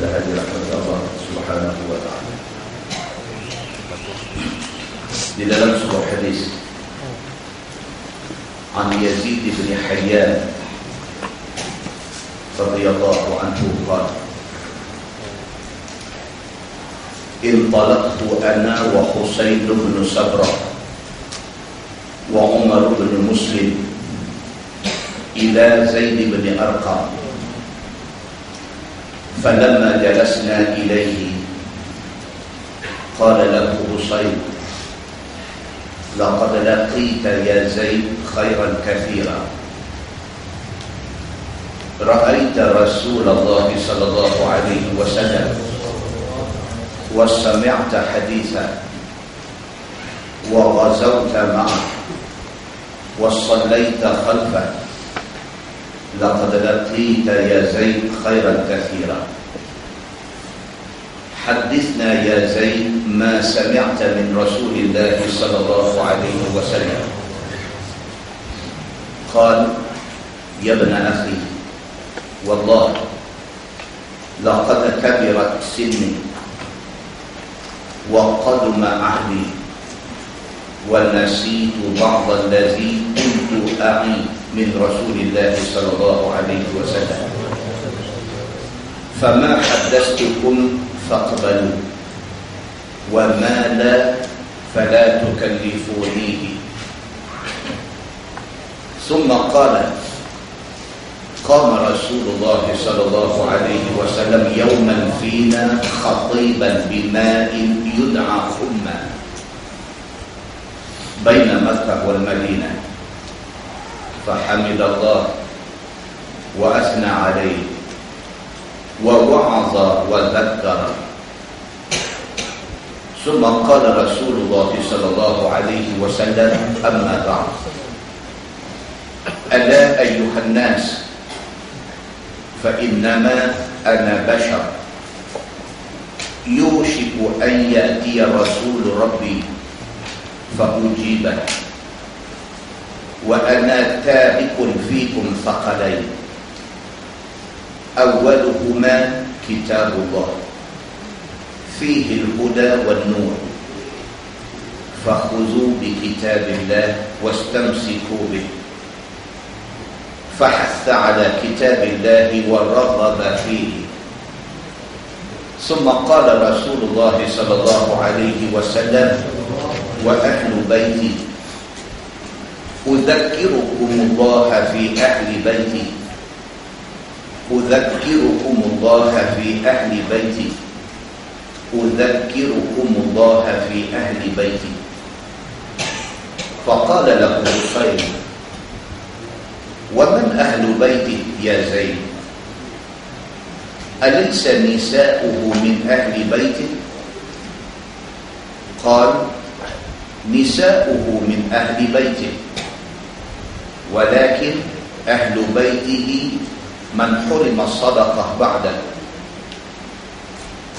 mudah-mudahan dirahmati Allah Subhanahu wa taala. Di dalam sebuah hadis an Yazid bin Hayyan radhiyallahu anhu qala intalaqtu ana wa Husayn bin Sabrah wa Umar bin Muslim ila Zaid bin Arqam falamma jalasna ilayhi qala lahu Husayn laqad laqita ya Zaid khairan katsira ra'aita Rasulullah sallallahu alaihi wasallam wa sami'ta haditha wa ghazawta ma'ah وصليت خلفه لقد لقيت يا زيد خيرا كثيرا حدثنا يا زيد ما سمعت من رسول الله صلى الله عليه وسلم قال يا ابن أخي والله لقد كبرت سني وقدم عهدي ونسيت بعض الذي كنت أعي من رسول الله صلى الله عليه وسلم فما حدثتكم فاقبلوا وما لا فلا تكلفونيه ثم قال قام رسول الله صلى الله عليه وسلم يوما فينا خطيبا بماء يدعى خمّا بين مكة والمدينة فحمد الله وأثنى عليه ووعظ وذكر ثم قال رسول الله صلى الله عليه وسلم أما بعد ألا أيها الناس فإنما أنا بشر يوشك أن يأتي رسول ربي فأجيبه وأنا تارك فيكم ثقلين أولهما كتاب الله فيه الهدى والنور فخذوا بكتاب الله واستمسكوا به فحث على كتاب الله ورغب فيه ثم قال رسول الله صلى الله عليه وسلم وأهل بيتي أذكركم الله في أهل بيتي أذكركم الله في أهل بيتي أذكركم الله في أهل بيتي فقال له حسين ومن أهل بيتي يا زيد أليس نساؤه من أهل بيته قال نساؤه من أهل بيته ولكن أهل بيته من حرم الصدقة بعده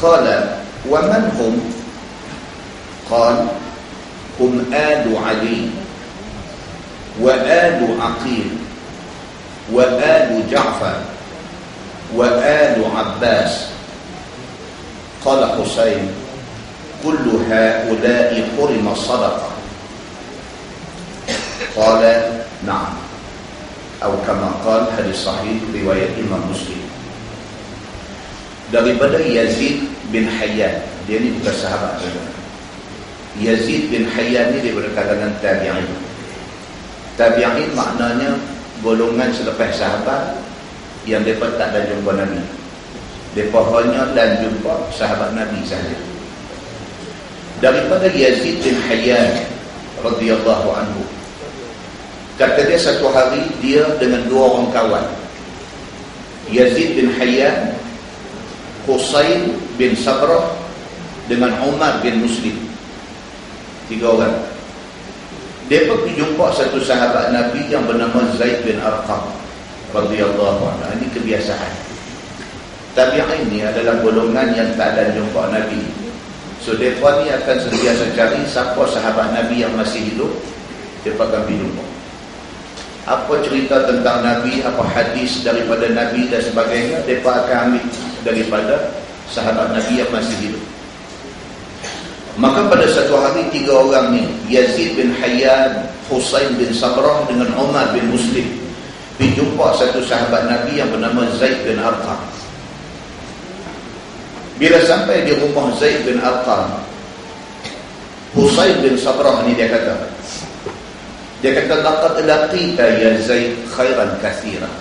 قال ومن هم قال هم آل علي وآل عقيل وآل جعفر وآل عباس قال حسين كل هؤلاء حرم الصدقة قال نعم atau kama qala hadis sahih riwayat Imam Muslim daripada Yazid bin Hayyan. Dia ni bukan sahabat sebenarnya. Yazid bin Hayyan ni daripada kalangan tabi'in. Tabi'in maknanya golongan selepas sahabat yang mereka tak ada jumpa Nabi. Mereka hanya dan jumpa sahabat Nabi sahaja. Daripada Yazid bin Hayyan radhiyallahu anhu, kata dia satu hari dia dengan dua orang kawan, Yazid bin Hayyan, Husayn bin Sabrah dengan Umar bin Muslim, tiga orang. Dia pergi jumpa satu sahabat Nabi yang bernama Zaid bin Arqam radhiyallahu anhu. Ini kebiasaan tabi'in ni adalah golongan yang tak ada jumpa Nabi. So mereka ni akan sentiasa cari siapa sahabat Nabi yang masih hidup, mereka akan pergi jumpa. Apa cerita tentang Nabi, apa hadis daripada Nabi dan sebagainya, mereka akan ambil daripada sahabat Nabi yang masih hidup. Maka pada satu hari 3 orang ni, Yazid bin Hayyan, Husain bin Sabrah dengan Umar bin Muslim, dijumpa satu sahabat Nabi yang bernama Zaid bin Arqam. Bila sampai di rumah Zaid bin Arqam, Husain bin Sabrah ni dia kata laqad laqita ya Zaid khairan katsira.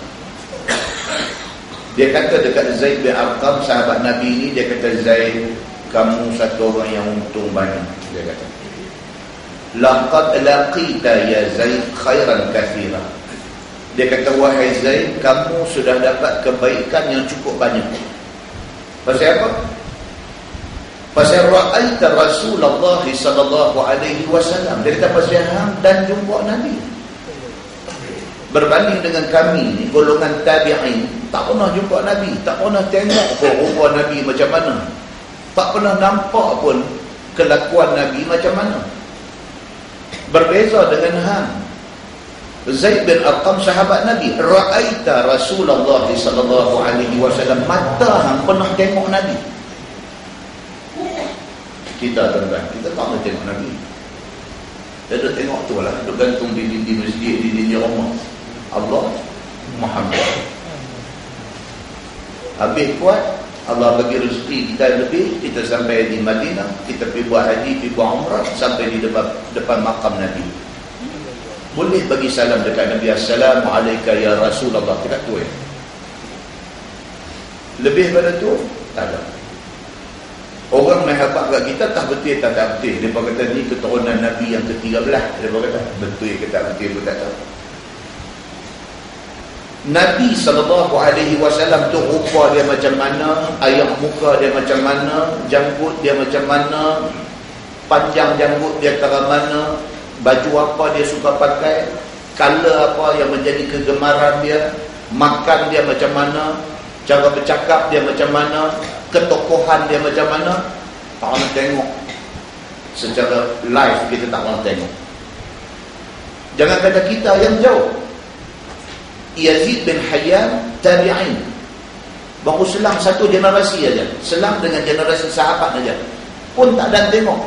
Dia kata dekat Zaid bin Arqam, sahabat Nabi ni, dia kata, Zaid, kamu satu orang yang untung banyak. Dia kata, laqad laqita ya Zaid khairan katsira. Dia kata, wahai Zaid, kamu sudah dapat kebaikan yang cukup banyak. Pasal apa? Pasal ra'aita Rasulullah sallallahu alaihi wasallam. Dia kata, pasal hang dan jumpa Nabi. Berbanding dengan kami ni, golongan tabi'in, tak pernah jumpa Nabi, tak pernah tengok pun rupa Nabi macam mana, tak pernah nampak pun kelakuan Nabi macam mana. Berbeza dengan hang, Zaid bin Arqam, sahabat Nabi, ra'aita Rasulullah sallallahu alaihi wasallam, mata hang pernah tengok Nabi. Kita tuan-tuan, kita tak pernah tengok Nabi. Dia duduk tengok tu lah, duduk gantung di dinding masjid, di dinding rumah Allah Muhammad. Habis kuat, Allah bagi rezeki kita lebih, kita sampai di Madinah, kita pergi buat haji, pergi buat umrah, sampai di depan makam Nabi. Boleh bagi salam dekat Nabi, Assalamualaikum ya Rasulullah, dekat tu ya. Lebih pada tu tak ada. Orang main habaq kat kita, tak betul tak betul. Dia kata ni keturunan Nabi yang ke-13. Dia kata betul ke tak betul pun tak tahu. Nabi SAW tu rupa dia macam mana, ayak muka dia macam mana, janggut dia macam mana, panjang janggut dia ke mana, baju apa dia suka pakai, color apa yang menjadi kegemaran dia, makan dia macam mana, cara bercakap dia macam mana, ketokohan dia macam mana, tak pernah tengok. Secara live kita tak pernah tengok. Jangan kata kita yang jauh. Yazid bin Hayyan tabi'in, baru selang satu generasi aja, selang dengan generasi sahabat aja, pun tak dan tengok.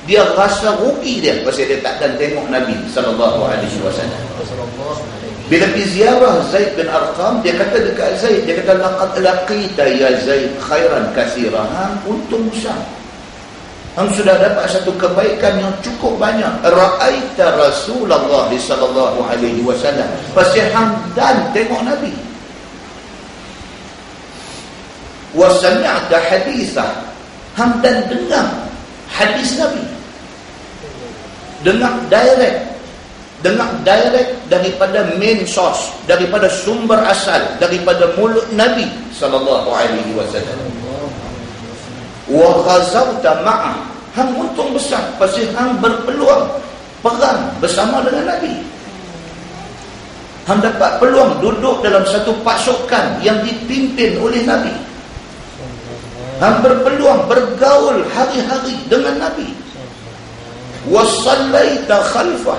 Dia rasa rugi dia pasal dia tak dan tengok Nabi sallallahu alaihi wasallam. Bila pergi ziarah Zaid bin Arqam, dia kata dekat Zaid, dia kata laqad laqita ya Zaid khairan katsira. Untung besar. Hang sudah dapat satu kebaikan yang cukup banyak. Ra'aita Rasulullah sallallahu alaihi wasallam. Pasal hang dan tengok Nabi. Wa sami'ta hadisah. Hang dan dengar hadis Nabi. Dengar direct daripada main source, daripada sumber asal, daripada mulut Nabi sallallahu alaihi wasallam. Wa ghazawta ma'ah. Hang untung besar pasal hang berpeluang perang bersama dengan Nabi. Hang dapat peluang duduk dalam satu pasukan yang dipimpin oleh Nabi. Hang berpeluang bergaul hari-hari dengan Nabi. Wa sallaita khalfah.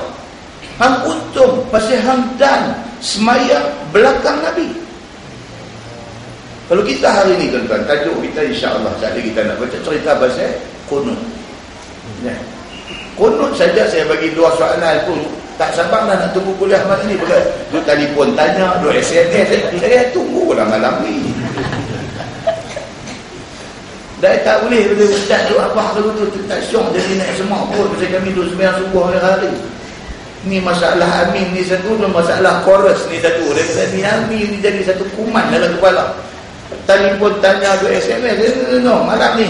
Hang untung pasal hang dan semayang belakang Nabi. Kalau kita hari ni tuan-tuan, tajuk kita insya-Allah tadi kita nak baca cerita pasal qunut. Ya. Qunut saja saya bagi 2 soalan pun tak sabarlah nak tunggu kuliah malam ni. Duk telefon tanya, duk SMS, saya tunggulah malam ni. Dah tak boleh bila ustaz duk apa kalau tu tak syok jadi naik semak pun pasal kami duk sembahyang subuh hari-hari. Ni masalah amin ni satu, masalah chorus ni satu. Dia kata ni amin ni jadi satu kuman dalam kepala. Telefon tanya tu SMS, no, malam ni.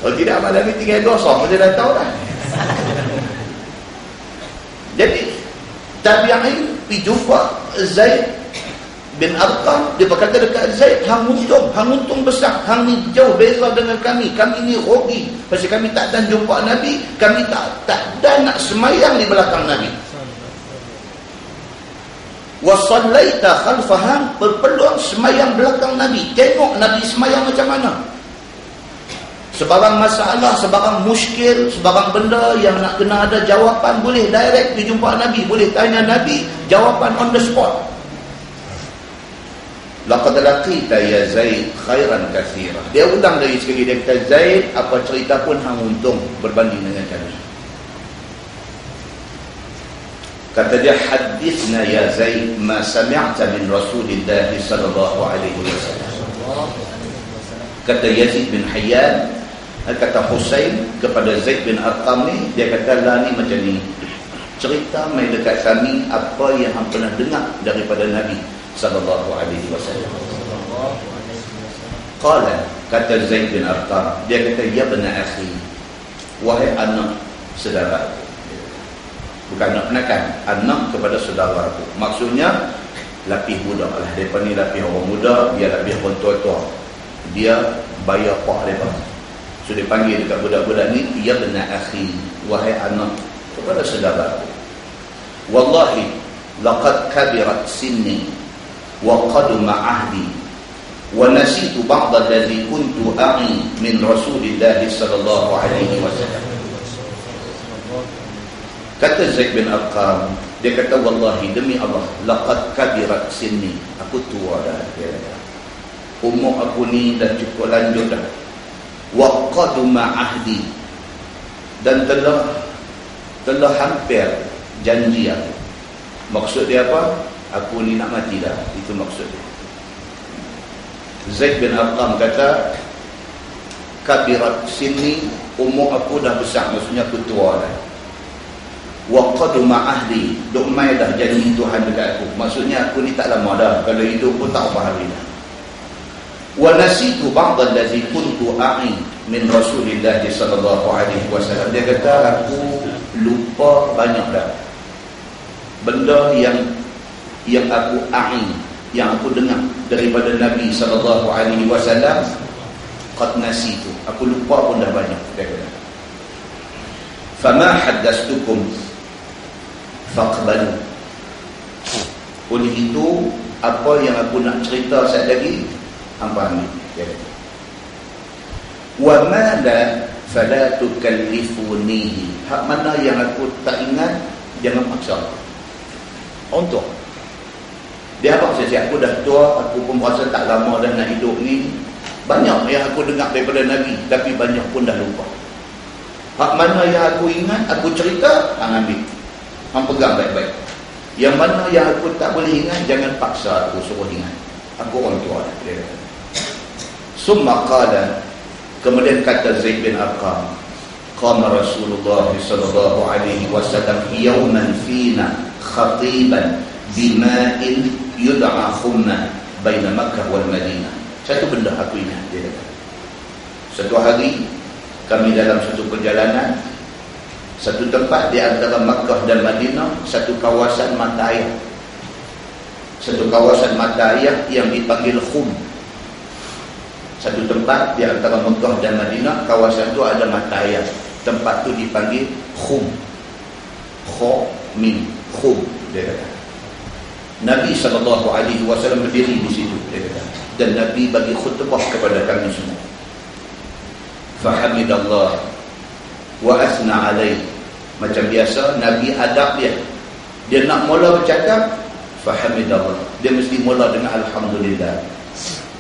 Kalau tidak malam ni tinggal dosa, dia dah tahu dah. Jadi tabi'in pergi jumpa Zaid bin Arqam, dia berkata dekat Zaid, hang untung besar, hang ni jauh beza dengan kami ni rugi pasal kami tak dan jumpa Nabi, kami tak dan nak semayang di belakang Nabi. Wa sallaita khalfahum, berpeluang semayang belakang Nabi, tengok Nabi semayang macam mana. Sebarang masalah, sebarang muskil, sebarang benda yang nak kena ada jawapan, boleh direct dijumpa Nabi, boleh tanya Nabi, jawapan on the spot. laqad laqita ya Zaid khairan katsira. Dia ulang lagi sekali, dia kata, Zaid, apa cerita pun hang untung berbanding dengan kami. Kata dia, hadithna ya Zaid ma sami'ta min Rasulillah sallallahu alaihi wasallam. Kata Yazid bin Hayyan, kata Husain kepada Zaid bin Arqam ni, dia kata, lah ni macam ni, cerita mai dekat kami apa yang hang pernah dengar daripada Nabi sallallahu alaihi wasallam. Qala, kata Zaid bin Arqam, dia kata, ya bena akhi, wahai anak saudara. Bukan nak penakan, anak kepada saudaraku. Maksudnya lapis budak lah. Mereka ni lapis orang muda, dia lapis orang tua-tua. Dia bayar pak mereka. So dia panggil dekat budak-budak ni, ya bena akhi, wahai anak kepada saudaraku. Wallahi laqad kabirat sinni wa qaduma ahdi wa nasitu ba'd alladhi kuntu a'i min Rasulillah sallallahu alaihi wasallam. Kata Zaid bin Arqam, dia kata, wallahi, demi Allah, laqad kabirat sinni, aku tua dah, dia kata. Umur aku ni dah cukup lanjut dah. Wa qaduma ahdi, dan telah hampir janji aku. Maksud dia apa? Aku ni nak mati dah, itu maksud dia. Zaid bin Arqam kata, kabirat sinni, umur aku dah besar, maksudnya aku tua dah. Wa qaduma ahdi, duk mai dah janji Tuhan dekat aku, maksudnya aku ni tak lama dah, kalau hidup pun tak apa hari dah. Wa nasitu ba'd allazi kuntu a'i min Rasulillah sallallahu alaihi wasallam. Dia kata, aku lupa banyak dah benda yang aku a'i, yang aku dengar daripada Nabi sallallahu alaihi wasallam. Qad nasitu, aku lupa pun dah banyak. Dia kata, fama haddastukum faqbalu. Oleh itu, apa yang aku nak cerita saat lagi, hampa ambil. Wa ma la fala tukallifunihi. Hak mana yang aku tak ingat, jangan paksa. Untuk dia apa saja, aku dah tua, aku pun rasa tak lama dah nak hidup ni. Banyak yang aku dengar daripada Nabi, tapi banyak pun dah lupa. Hak mana yang aku ingat, aku cerita, hang ambil, hang pegang baik-baik. Yang mana yang aku tak boleh ingat, jangan paksa aku suruh ingat. Aku orang tua. Summa qala, kemudian kata Zaid bin Arqam, qama Rasulullah sallallahu alaihi wasallam yawman fina khatiban bima'in yud'a khumma baina Makkah wal Madinah. Satu benda aku ingat, dia kata, satu hari kami dalam satu perjalanan, satu tempat di antara Makkah dan Madinah, satu kawasan mata air. Satu kawasan mata air yang dipanggil Khum. Satu tempat di antara Makkah dan Madinah, kawasan itu ada mata air. Tempat itu dipanggil Khum. Kho, Mim, Khum, dia kata. Nabi SAW berdiri di situ, dia kata. Dan Nabi bagi khutbah kepada kami semua. Fahamidallah wa asna alaih. Macam biasa Nabi adab dia. Dia nak mula bercakap, fahamidallah, dia mesti mula dengan alhamdulillah.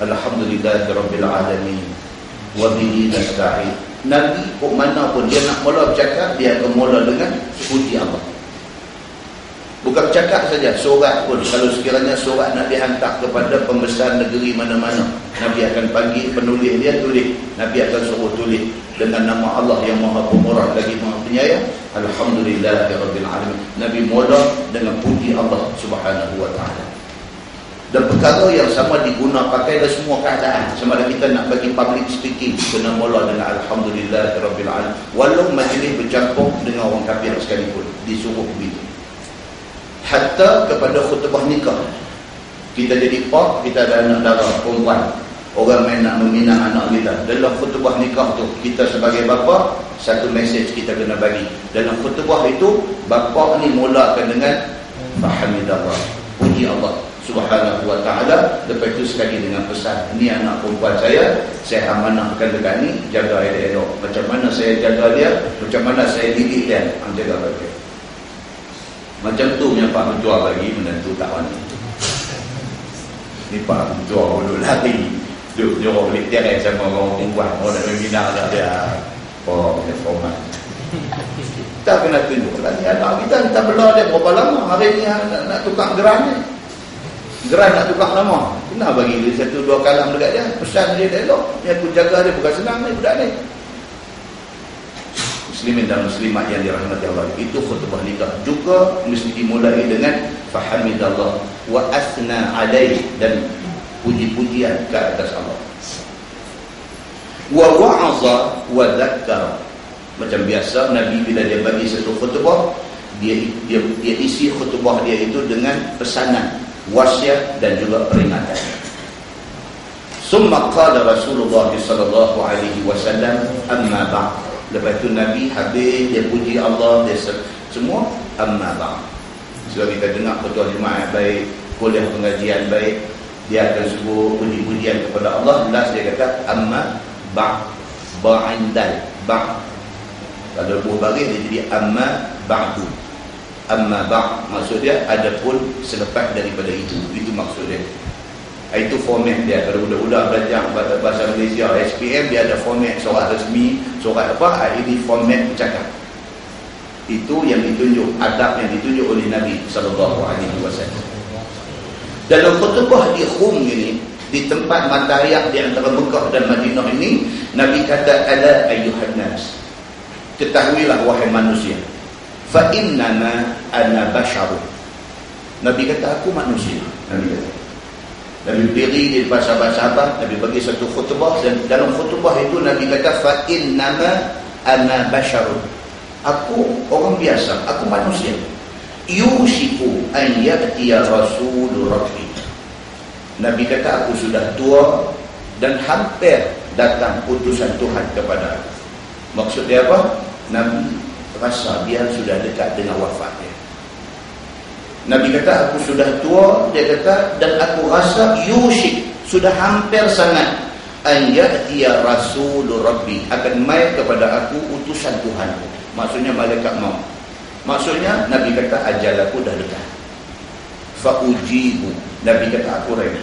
Alhamdulillahirabbil alamin wa bihi nasta'in. Nabi kok mana pun dia nak mula bercakap, dia akan mula dengan puji Allah. Bukan bercakap saja, surat pun, kalau sekiranya surat nak dihantar kepada pembesar negeri mana-mana, Nabi akan panggil penulis dia, tulis. Nabi akan suruh tulis dengan nama Allah yang Maha Pemurah lagi Maha Penyayang, Alhamdulillahirabbil alamin. Nabi mula dengan puji Allah Subhanahu wa taala. Dan perkara yang sama diguna pakai dalam semua keadaan. Sama ada kita nak bagi public speaking, kena mula dengan Alhamdulillahirabbil alamin. Walau majlis bercampur dengan orang kafir sekalipun, disuruh begitu. Hatta kepada khutbah nikah. Kita jadi pak, kita ada anak dara perempuan, orang main nak meminang anak kita. Dalam khutbah nikah tu, kita sebagai bapa, satu mesej kita kena bagi. Dalam khutbah itu, bapa ni mulakan dengan fahamidallah, puji Allah Subhanahu wa ta'ala. Lepas itu sekali dengan pesan, ni anak perempuan saya amanahkan dekat ni, jaga elok-elok. Macam mana saya jaga dia, macam mana saya didik dia, jaga baik-baik. Macam tu punya Pak Mentua bagi menentu tak wani. Ni Pak Jual dulu lari Jual beli tirai sama orang perempuan. Orang nak membina lah dia. Oh, dia format. Kita kena tunjuk lah ni anak kita belah dia berapa lama. Hari ni nak tukar geran ni. Geran nak tukar lama. Kena bagi dia 1-2 kalam dekat dia. Pesan dia elok. Ni aku jaga dia bukan senang ni budak ni. Muslimin dan muslimat yang dirahmati Allah, itu khutbah nikah juga mesti dimulai dengan fahamidallah wa asna alaih, dan puji-pujian ke atas Allah. Wa wa'aza wa dhakkara. Macam biasa Nabi bila dia bagi satu khutbah, dia isi khutbah dia itu dengan pesanan, wasiat dan juga peringatan. Summa qala Rasulullah sallallahu alaihi wasallam amma ba'd. Lepas itu Nabi habis dia puji Allah, dia semua amma ba'd. Sebab kita dengar khutbah Jumaat baik, kuliah pengajian baik, dia akan sebut puji-pujian kepada Allah. Last dia kata amma ba'd, ba'indal ba'd. Kalau buah baris dia jadi amma ba'du. Amma ba'd maksud dia adapun selepas daripada itu maksud dia. Itu format dia. Kalau budak-budak belajar bahasa Malaysia SPM, dia ada format surat resmi, surat apa, ini format bercakap. Itu yang ditunjuk, adab yang ditunjuk oleh Nabi SAW. Dalam khutbah di Khum ini, di tempat matahari di antara Mekah dan Madinah ini, Nabi kata, ala ayyuhan nas, ketahuilah wahai manusia, fa innama ana basharun. Nabi kata, aku manusia. Nabi kata, Nabi berdiri di depan sahabat-sahabat, Nabi bagi satu khutbah, dan dalam khutbah itu Nabi kata fa innama ana basharun. Aku orang biasa, aku manusia. Yushiku an ya'tiya rasulur rabbi. Nabi kata aku sudah tua dan hampir datang utusan Tuhan kepada aku. Maksud dia apa? Nabi rasa dia sudah dekat dengan wafatnya. Nabi kata aku sudah tua, dia kata, dan aku rasa yushik, sudah hampir sangat, an ya'tiya rasulur rabbi, akan mai kepada aku utusan Tuhan. Maksudnya malaikat maut. Maksudnya Nabi kata ajal aku dah dekat. Fa ujibu, Nabi kata aku ready.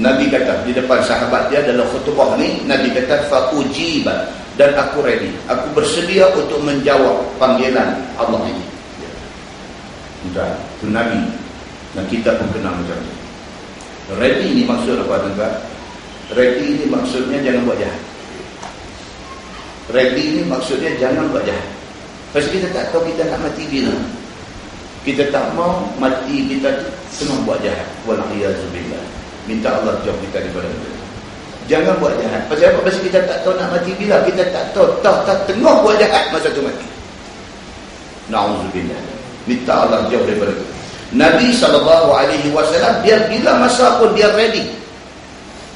Nabi kata di depan sahabat dia dalam khutbah ni, Nabi kata fa ujiba, dan aku ready, aku bersedia untuk menjawab panggilan Allah ini. Sudah, itu Nabi. Dan kita pun kenal macam ni. Ready ni maksud apa tuan-tuan? Ready ni maksudnya jangan buat jahat. Ready ni maksudnya jangan buat jahat. Pasal kita tak tahu kita nak mati bila. Kita tak mau mati kita tengah buat jahat. Wal'iyazubillah. Minta Allah jauh kita daripada itu. Jangan buat jahat. Pasal apa? Pasal kita tak tahu nak mati bila. Kita tak tahu tengah buat jahat masa tu mati. Na'udzubillah. Minta Allah jauh daripada itu. Nabi SAW dia bila masa pun dia ready.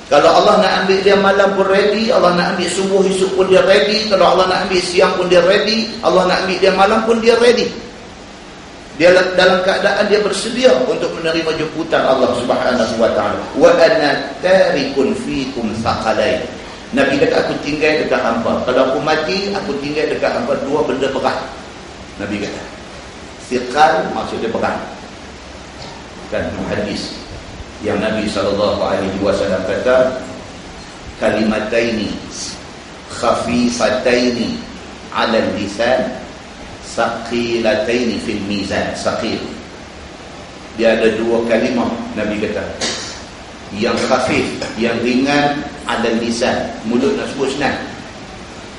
Kalau Allah nak ambil dia malam pun ready, Allah nak ambil subuh esok pun dia ready, kalau Allah nak ambil siang pun dia ready, Allah nak ambil dia malam pun dia ready. Dia dalam keadaan dia bersedia untuk menerima jemputan Allah Subhanahu wa taala. Wa ana tarikun fikum thaqalain. Nabi kata aku tinggal dekat hangpa. Kalau aku mati, aku tinggal dekat hangpa dua benda berat. Nabi kata. Thiqal maksudnya berat. Dan hadis yang Nabi SAW kata, kalimataini khafifataini 'ala al-lisan saqilataini fil mizan. Saqil, dia ada dua kalimah Nabi kata, yang khafif, yang ringan, 'ala al-lisan, mulut nak sebut senang,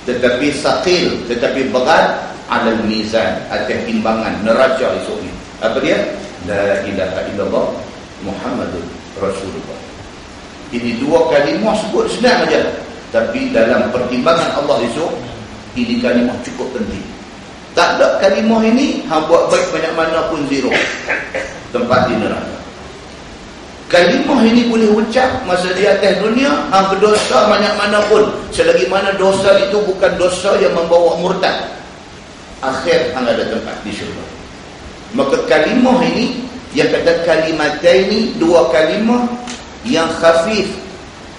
tetapi saqil, tetapi berat, 'ala al-mizan, atas timbangan neraca esok ni. Apa dia? La ilaha illallah Muhammadur Rasulullah. Ini dua kalimah sebut senang aja, tapi dalam pertimbangan Allah esok, ini kalimah cukup penting. Tak ada kalimah ini, hang buat baik banyak mana pun zero, tempat di neraka. Kalimah ini boleh ucap masa di atas dunia, hang berdosa banyak mana pun, selagi mana dosa itu bukan dosa yang membawa murtad, akhir hang ada tempat di syurga. Maka kalimah ini yang kata kalimataini, dua kalimah yang khafif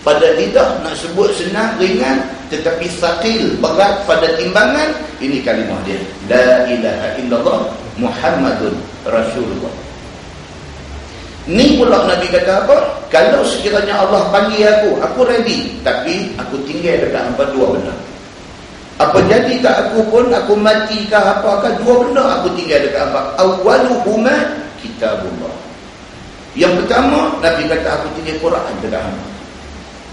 pada lidah, nak sebut senang ringan, tetapi thaqil berat pada timbangan. Ini kalimah dia, la ilaha illallah Muhammadun Rasulullah. Ni pula Nabi kata apa? Kalau sekiranya Allah panggil aku ready. Tapi aku tinggal dekat hampa dua benda. Apa jadi kat aku pun, aku mati kah apakah, dua benda aku tinggal dekat hampa. Awwaluhuma kitabullah. Yang pertama, Nabi kata aku tinggal Quran dekat hampa.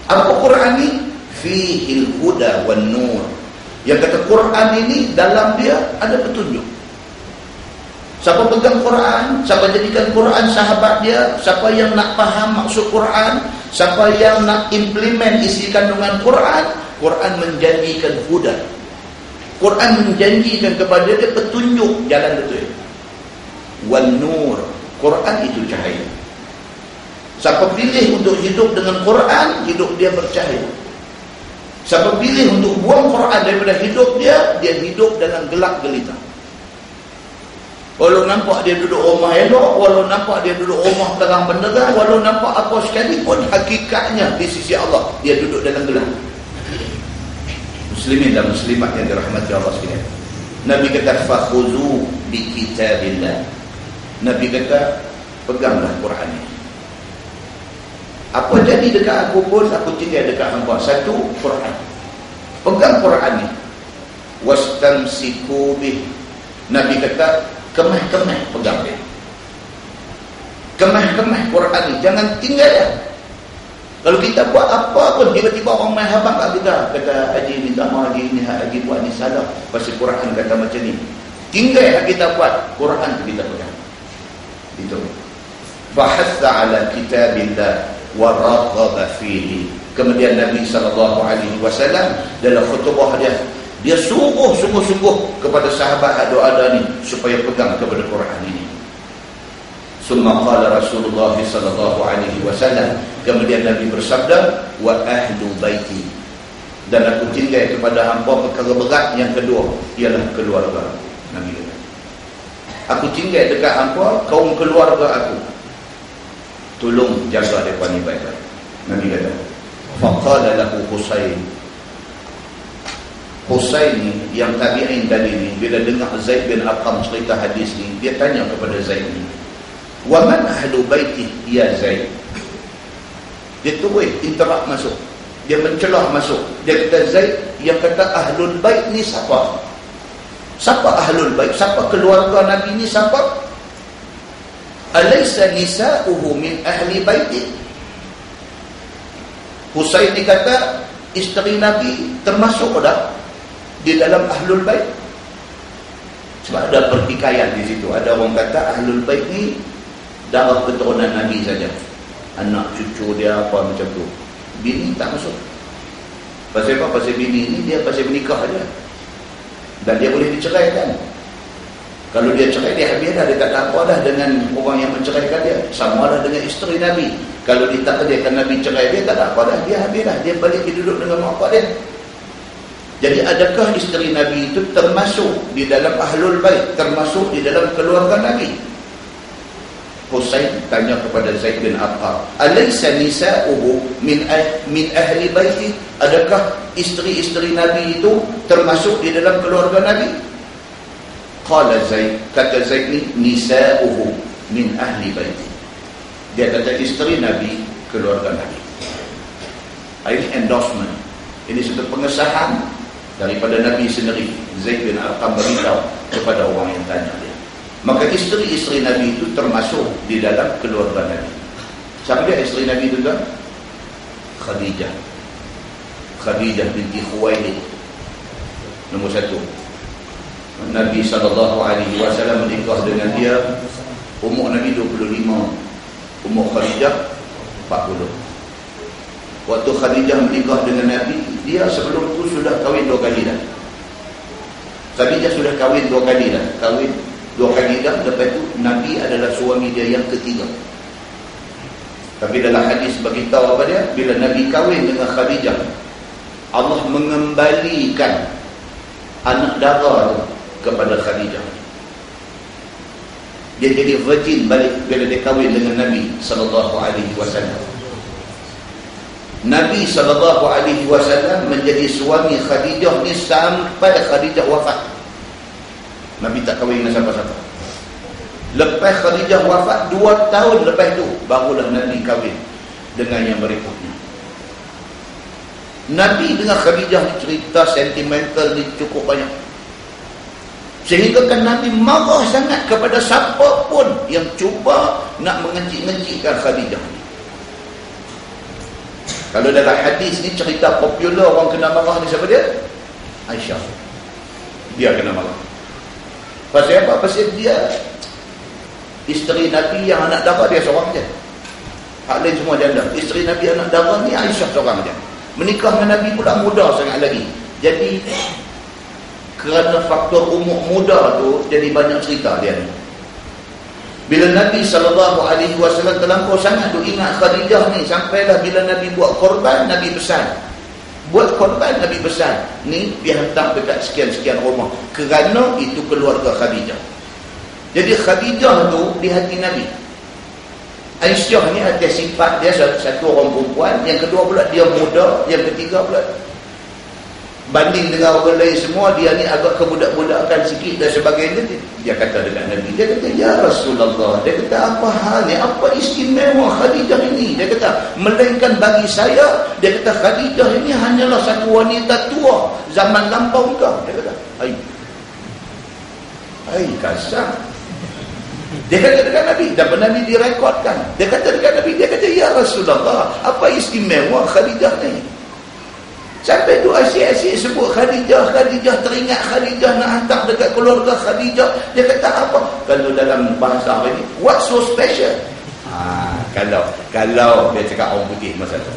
Apa Quran ni? Fihil huda wan nur. Yang kata Quran ini, dalam dia ada petunjuk. Siapa pegang Quran, siapa jadikan Quran sahabat dia, siapa yang nak faham maksud Quran, siapa yang nak implement isi kandungan Quran, Quran menjanjikan huda. Quran menjanjikan kepada dia petunjuk jalan betul. Wan nur, Quran itu cahaya. Siapa pilih untuk hidup dengan Quran, hidup dia bercahaya. Siapa pilih untuk buang Quran daripada hidup dia, dia hidup dalam gelap gelita. Walau nampak dia duduk rumah elok, walau nampak dia duduk rumah terang benderang, walau nampak apa sekalipun, hakikatnya di sisi Allah dia duduk dalam gelap. Muslimin dan muslimat yang dirahmati Allah sekalian. Nabi kata fakhuzu bi kitabillah. Nabi kata peganglah Quran ini. Apa jadi dekat aku pun, aku tinggal dekat hamba. Satu, Quran. Pegang Quran ini. Wastamsiku bih. Nabi kata kemah-kemah pegang dia. Kemah-kemah Quran ni. Jangan tinggal dia. Kalau kita buat apa pun, tiba-tiba orang main habang kat kita. Kata, Haji minta maaf, Haji ni, Haji buat ni salah. Pasal Quran kata macam ni. Tinggal yang kita buat, Quran tu kita pegang. Itu. Fahassa ala kitabillah wa raghaba fihi. Kemudian Nabi SAW dalam khutbah dia suruh sungguh-sungguh kepada sahabat ada ni supaya pegang kepada Quran ini. Summa qala Rasulullah sallallahu alaihi wasallam, kemudian Nabi bersabda, wa ahlu baiti, dan aku tinggal kepada hamba perkara berat yang kedua ialah keluarga. Nabi kata, aku tinggal dekat hamba kaum keluarga aku, tolong jaga mereka ni baik-baik. Nabi kata, faqala lahu Husain ni yang tabi'in tadi ni, bila dengar Zaid bin Arqam cerita hadis ni, dia tanya kepada Zaid ni, wa man ahlu baiti ya Zaid. Dia terus interak masuk, dia mencelah masuk. Dia kata, Zaid, yang kata ahlul bait ni siapa? Siapa ahlul bait? Siapa keluarga Nabi ni siapa? Alaysa nisa'uhu min ahli baiti? Husain ni kata isteri Nabi termasuk dah di dalam ahlul bait. Sebab ada pertikaian di situ. Ada orang kata ahlul bait ni darah keturunan Nabi saja, anak cucu dia apa macam tu. Bini tak masuk. Pasal apa? Pasal bini ni dia pasal menikah aja, dan dia boleh diceraikan. Kalau dia cerai, dia habis dah. Dia tak ada apa dah dengan orang yang menceraikan dia. Sama lah dengan isteri Nabi. Kalau ditakdirkan Nabi cerai dia, tak ada apa dah. Dia habis dah. Dia balik duduk dengan mak pak dia. Jadi adakah isteri Nabi itu termasuk di dalam ahlul bait, termasuk di dalam keluarga Nabi? Husain tanya kepada Zaid bin Arqam, alaysa nisa'uhu min ahli baiti? Adakah isteri-isteri Nabi itu termasuk di dalam keluarga Nabi? Qala Zaid, kata Zaid ni, nisa'uhu min ahli baiti. Dia kata isteri Nabi, keluarga Nabi. Ini endorsement. Ini satu pengesahan daripada Nabi sendiri. Zaid bin Arqam beritahu kepada orang yang tanya dia. Maka isteri-isteri Nabi itu termasuk di dalam keluarga Nabi. Siapa dia isteri Nabi itu kan? Khadijah. Khadijah binti Khuwailid. Nombor satu. Nabi SAW menikah dengan dia, umur Nabi 25, umur Khadijah 40. Waktu Khadijah menikah dengan Nabi, dia sebelum itu sudah kahwin 2 kali dah. Khadijah sudah kahwin 2 kali dah. Kahwin 2 kali dah. Lepas itu Nabi adalah suami dia yang ketiga. Tapi dalam hadis beritahu apa dia, bila Nabi kahwin dengan Khadijah, Allah mengembalikan anak dara tu kepada Khadijah. Dia jadi virgin balik bila dia kahwin dengan Nabi SAW. Nabi SAW menjadi suami Khadijah ni sampai Khadijah wafat. Nabi tak kahwin dengan siapa-siapa. Lepas Khadijah wafat 2 tahun lepas tu barulah Nabi kahwin dengan yang berikutnya. Nabi dengan Khadijah ni cerita sentimental ni cukup banyak. Sehingga kan Nabi marah sangat kepada siapa pun yang cuba nak mengencik-ngencikkan Khadijah ni. Kalau dalam hadis ni cerita popular orang kena marah ni siapa dia? Aisyah. Dia kena marah. Pasal apa? Pasal dia isteri Nabi yang anak dara dia seorang je. Hak lain semua janda. Isteri Nabi anak dara ni Aisyah seorang je. Menikah dengan Nabi pula muda sangat lagi. Jadi kerana faktor umur muda tu jadi banyak cerita dia ni. Bila Nabi SAW terlampau sangat tu ingat Khadijah ni, sampailah bila Nabi buat korban, Nabi pesan. Buat korban, Nabi pesan. Ni dia hantar dekat sekian-sekian rumah. Kerana itu keluarga Khadijah. Jadi Khadijah tu di hati Nabi. Aisyah ni ada sifat dia satu orang perempuan, yang kedua pula dia muda, yang ketiga pula banding dengan orang lain semua dia ni agak kebudak-budakan sikit dan sebagainya. Dia kata dekat Nabi, dia kata, ya Rasulullah, dia kata, apa hal ni, apa istimewa Khadijah ini? Dia kata, melainkan bagi saya, dia kata, Khadijah ini hanyalah satu wanita tua zaman lampau kau. Dia kata, ai kasar. Dia kata dekat Nabi, dan Nabi direkodkan. Dia kata dekat Nabi, dia kata, ya Rasulullah, apa istimewa Khadijah ni? Sampai tu asyik-asyik sebut Khadijah, teringat Khadijah, nak hantar dekat keluarga Khadijah. Dia kata apa? Kalau dalam bahasa hari ni, what so special? Kalau dia cakap orang putih masa tu.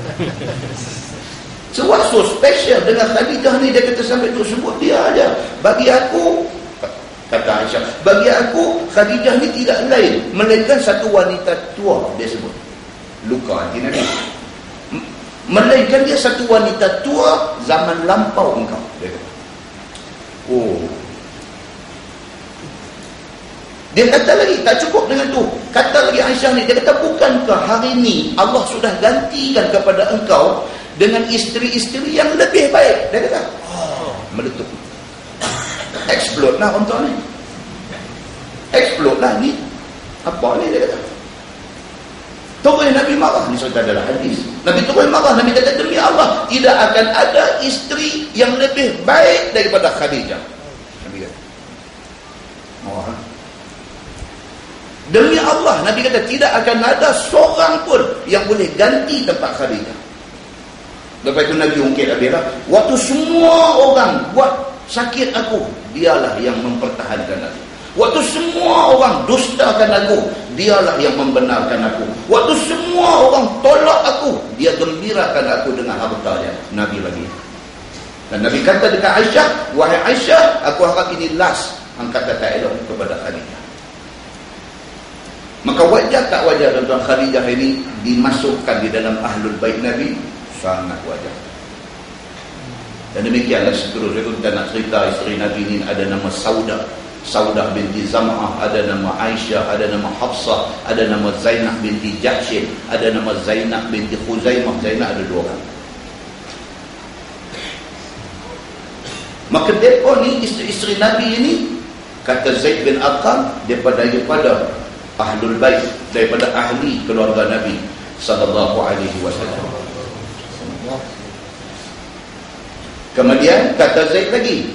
So what so special dengan Khadijah ni? Dia kata sampai tu sebut dia aja. Bagi aku, kata Aisyah, bagi aku Khadijah ni tidak lain melainkan satu wanita tua. Dia sebut luka hati Nabi, melainkan dia satu wanita tua zaman lampau engkau. Dia kata, dia kata lagi, tak cukup dengan tu, kata lagi Aisyah ni, dia kata, bukankah hari ni Allah sudah gantikan kepada engkau dengan isteri-isteri yang lebih baik? Dia kata, meletup, explode lah untuk ni, explode lah ni, apa ni? Dia kata, terus Nabi marah. Ni cerita dalam hadis. Nabi terus marah. Nabi kata, demi Allah, tidak akan ada isteri yang lebih baik daripada Khadijah. Nabi kata, demi Allah, Nabi kata, tidak akan ada seorang pun yang boleh ganti tempat Khadijah. Lepas itu Nabi ungkit habis lah. Waktu semua orang buat sakit aku, dialah yang mempertahankan aku. Waktu semua orang dustakan aku, dialah yang membenarkan aku. Waktu semua orang tolak aku, dia gembirakan aku dengan hartanya. Nabi lagi. Dan Nabi kata dekat Aisyah, wahai Aisyah, aku harap ini last angkat kata elok kepada Khadijah. Maka wajar tak wajar tuan Khadijah ini dimasukkan di dalam Ahlul Bait Nabi? Sangat wajar. Dan demikianlah seterusnya kita nak cerita isteri Nabi ini. Ada nama Saudah binti Zam'ah, ada nama Aisyah, ada nama Hafsah, ada nama Zainab binti Jahshin, ada nama Zainab binti Khuzaimah. Zainab ada 2 orang. Maka mereka ni isteri-isteri Nabi ini, kata Zaid bin Arqam, daripada Ahlul Bait, daripada ahli keluarga Nabi sallallahu alaihi wasallam. Kemudian kata Zaid lagi,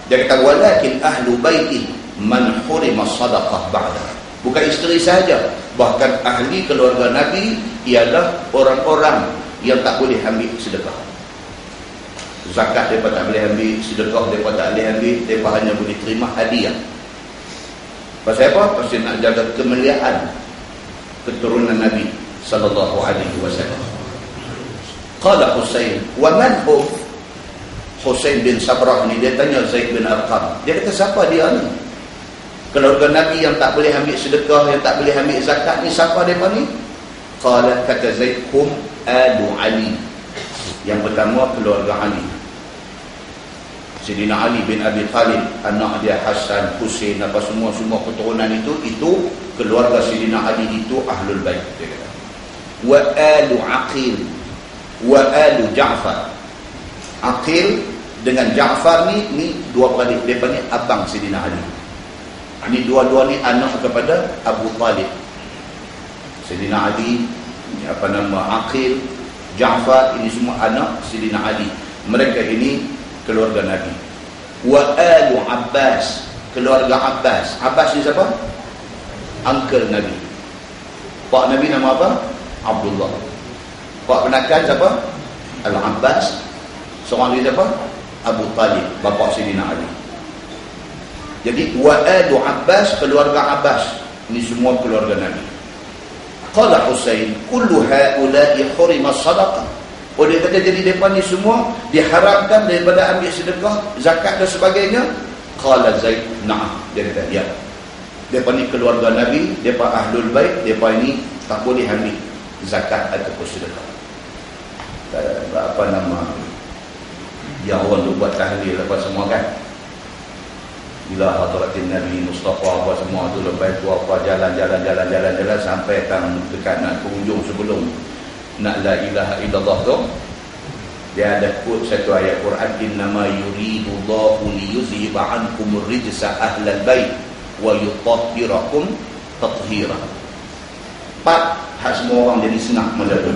dia kata, walakin ahlu baiti man hurima sadaqah ba'da. Bukan isteri sahaja, bahkan ahli keluarga Nabi ialah orang-orang yang tak boleh ambil sedekah. Zakat mereka tak boleh ambil, sedekah mereka tak boleh ambil, mereka hanya boleh terima hadiah. Pasal apa? Pasal nak jaga kemuliaan keturunan Nabi sallallahu alaihi wasallam. Qala Husain, wa man hum? Husain bin Sabrah ni, dia tanya Zaid bin Arqam. Dia kata, siapa dia ni? Keluarga Nabi yang tak boleh ambil sedekah, yang tak boleh ambil zakat ni, siapa mereka ni? Qala, kata Zaid, hum alu Ali. Yang pertama, keluarga Ali. Sayyidina Ali bin Abi Talib, anak dia Hasan, Husain, apa semua keturunan itu keluarga Sayyidina Ali itu Ahlul Bait. Dia kata, wa alu Aqil wa alu Ja'far. Aqil dengan Ja'far ni 2 beradik, mereka ni abang Sayyidina Ali. Ini dua-dua ni anak kepada Abu Talib. Sayyidina Ali, Aqil, Ja'far, ini semua anak Sayyidina Ali. Mereka ini keluarga Nabi. Wa alu Abbas, keluarga Abbas. Abbas ni siapa? Uncle Nabi. Pak Nabi nama apa? Abdullah. Pak penakan siapa? Al-Abbas. Seorang lagi siapa? Abu Talib, bapa Sayyidina Ali. Jadi wa alu Abbas, keluarga Abbas. Ini semua keluarga Nabi. Qala Husain, kullu haula'i hurima sadaqah. Oleh kata jadi mereka ni semua diharamkan daripada ambil sedekah, zakat dan sebagainya. Qala Zaid, na'am. Dia kata, ya. Mereka ni keluarga Nabi, mereka ahlul bait, mereka ini tak boleh ambil zakat ataupun sedekah. Apa nama yang orang tu buat tahlil apa semua kan? Bila hadratin Nabi Mustafa apa semua tu, lepas tu apa jalan sampai tang dekat nak ke hujung sebelum nak la ilaha illallah tu, dia ada quote satu ayat Quran, innama yuridullahu liyuzhiba ankum rijsa ahlal bait wa yutahhirakum tathira. Empat hak semua orang jadi senang macam tu.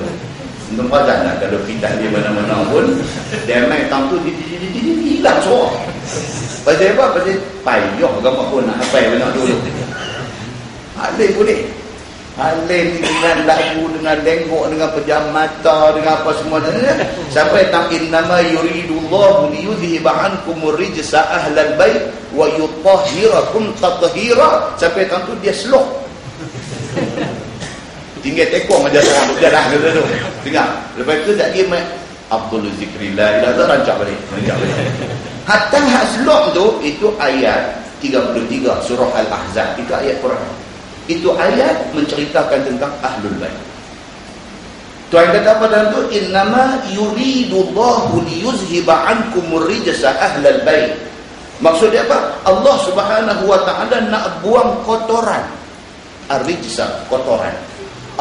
Untuk pazan lah, kalau pindah di mana-mana pun dia main tang tu hilang suara. Pasal apa? Pasal payah gambar pun nak hafal benar dulu. Halil boleh. Halil dengan lagu, dengan lenggok, dengan pejam mata, dengan apa semua. Sampai tang innama yuridullahu liyudhiba ankumur rijsa ahlal bait wa yutahhirakum tathira. Sampai tang tu dia slow. Tinggal tekong aja orang tu dah tu. Dengar. Lepas tu tak dia Abdul Zikrillah ila rancak balik. Hatta haslok tu itu ayat 33 surah Al-Ahzab. Itu ayat Quran. Itu ayat menceritakan tentang ahlul bait. Tuhan kata apa dalam tu? Innama yuridullahu liyuzhiba ankumur rijsa ahlal bait. Maksud dia apa? Allah Subhanahu wa taala nak buang kotoran. Ar-rijsa, kotoran.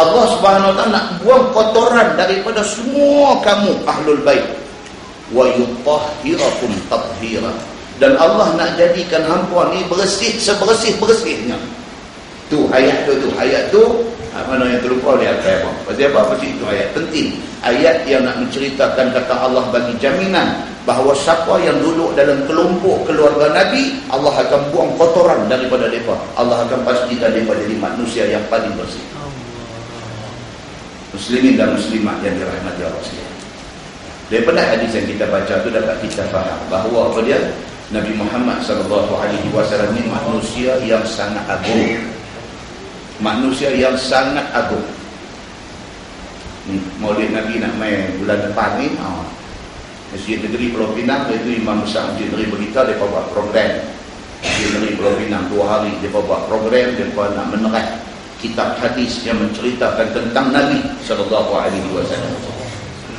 Allah Subhanahu wa taala nak buang kotoran daripada semua kamu ahlul bait. Wa yutahhirakum tathira. Dan Allah nak jadikan hangpa ni bersih sebersih-bersihnya. Tu ayat tu mana yang terlupa dia apa? Pasal apa? Pasal itu ayat penting. Ayat yang nak menceritakan kata Allah bagi jaminan bahawa siapa yang duduk dalam kelompok keluarga Nabi, Allah akan buang kotoran daripada mereka. Allah akan pastikan mereka jadi manusia yang paling bersih. Muslimin dan muslimat yang dirahmati Allah sekalian. Daripada hadis yang kita baca tu dapat kita faham bahawa apa dia? Nabi Muhammad SAW ni manusia yang sangat agung. Manusia yang sangat agung. Maulid Nabi nak main bulan depan ni, Masjid Negeri Pulau Pinang, itu Imam Besar Masjid Negeri berita, dia buat program. Masjid Negeri Pulau Pinang 2 hari dia buat program, dia nak menerang kitab hadis yang menceritakan tentang Nabi SAW.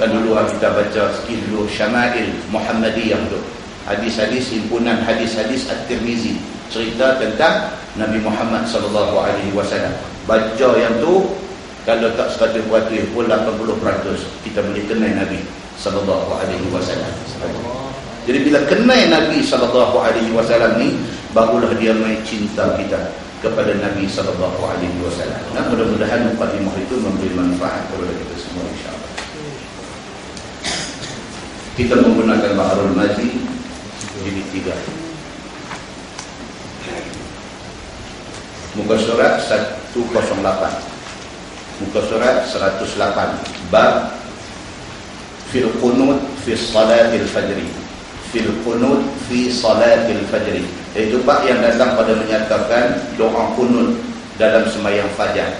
Kan dulu kita baca sikit dulu Syama'il Muhammadiyah tu, hadis-hadis, himpunan hadis-hadis At-Tirmizi, cerita tentang Nabi Muhammad SAW. Baca yang tu, kalau tak 100% pun 80% kita boleh kenal Nabi SAW. Jadi bila kenal Nabi SAW ni, barulah dia main cinta kita kepada Nabi SAW. Dan mudah-mudahan mukadimah itu memberi manfaat kepada kita semua insyaAllah. Kita menggunakan Baharul Mazi jadi 3. Muka surat 108, muka surat 108, bab fil qunut fi salatil fajri, fil qunut fi salatil fajri. Itu bab yang datang pada menyatakan doa qunut dalam sembahyang fajar.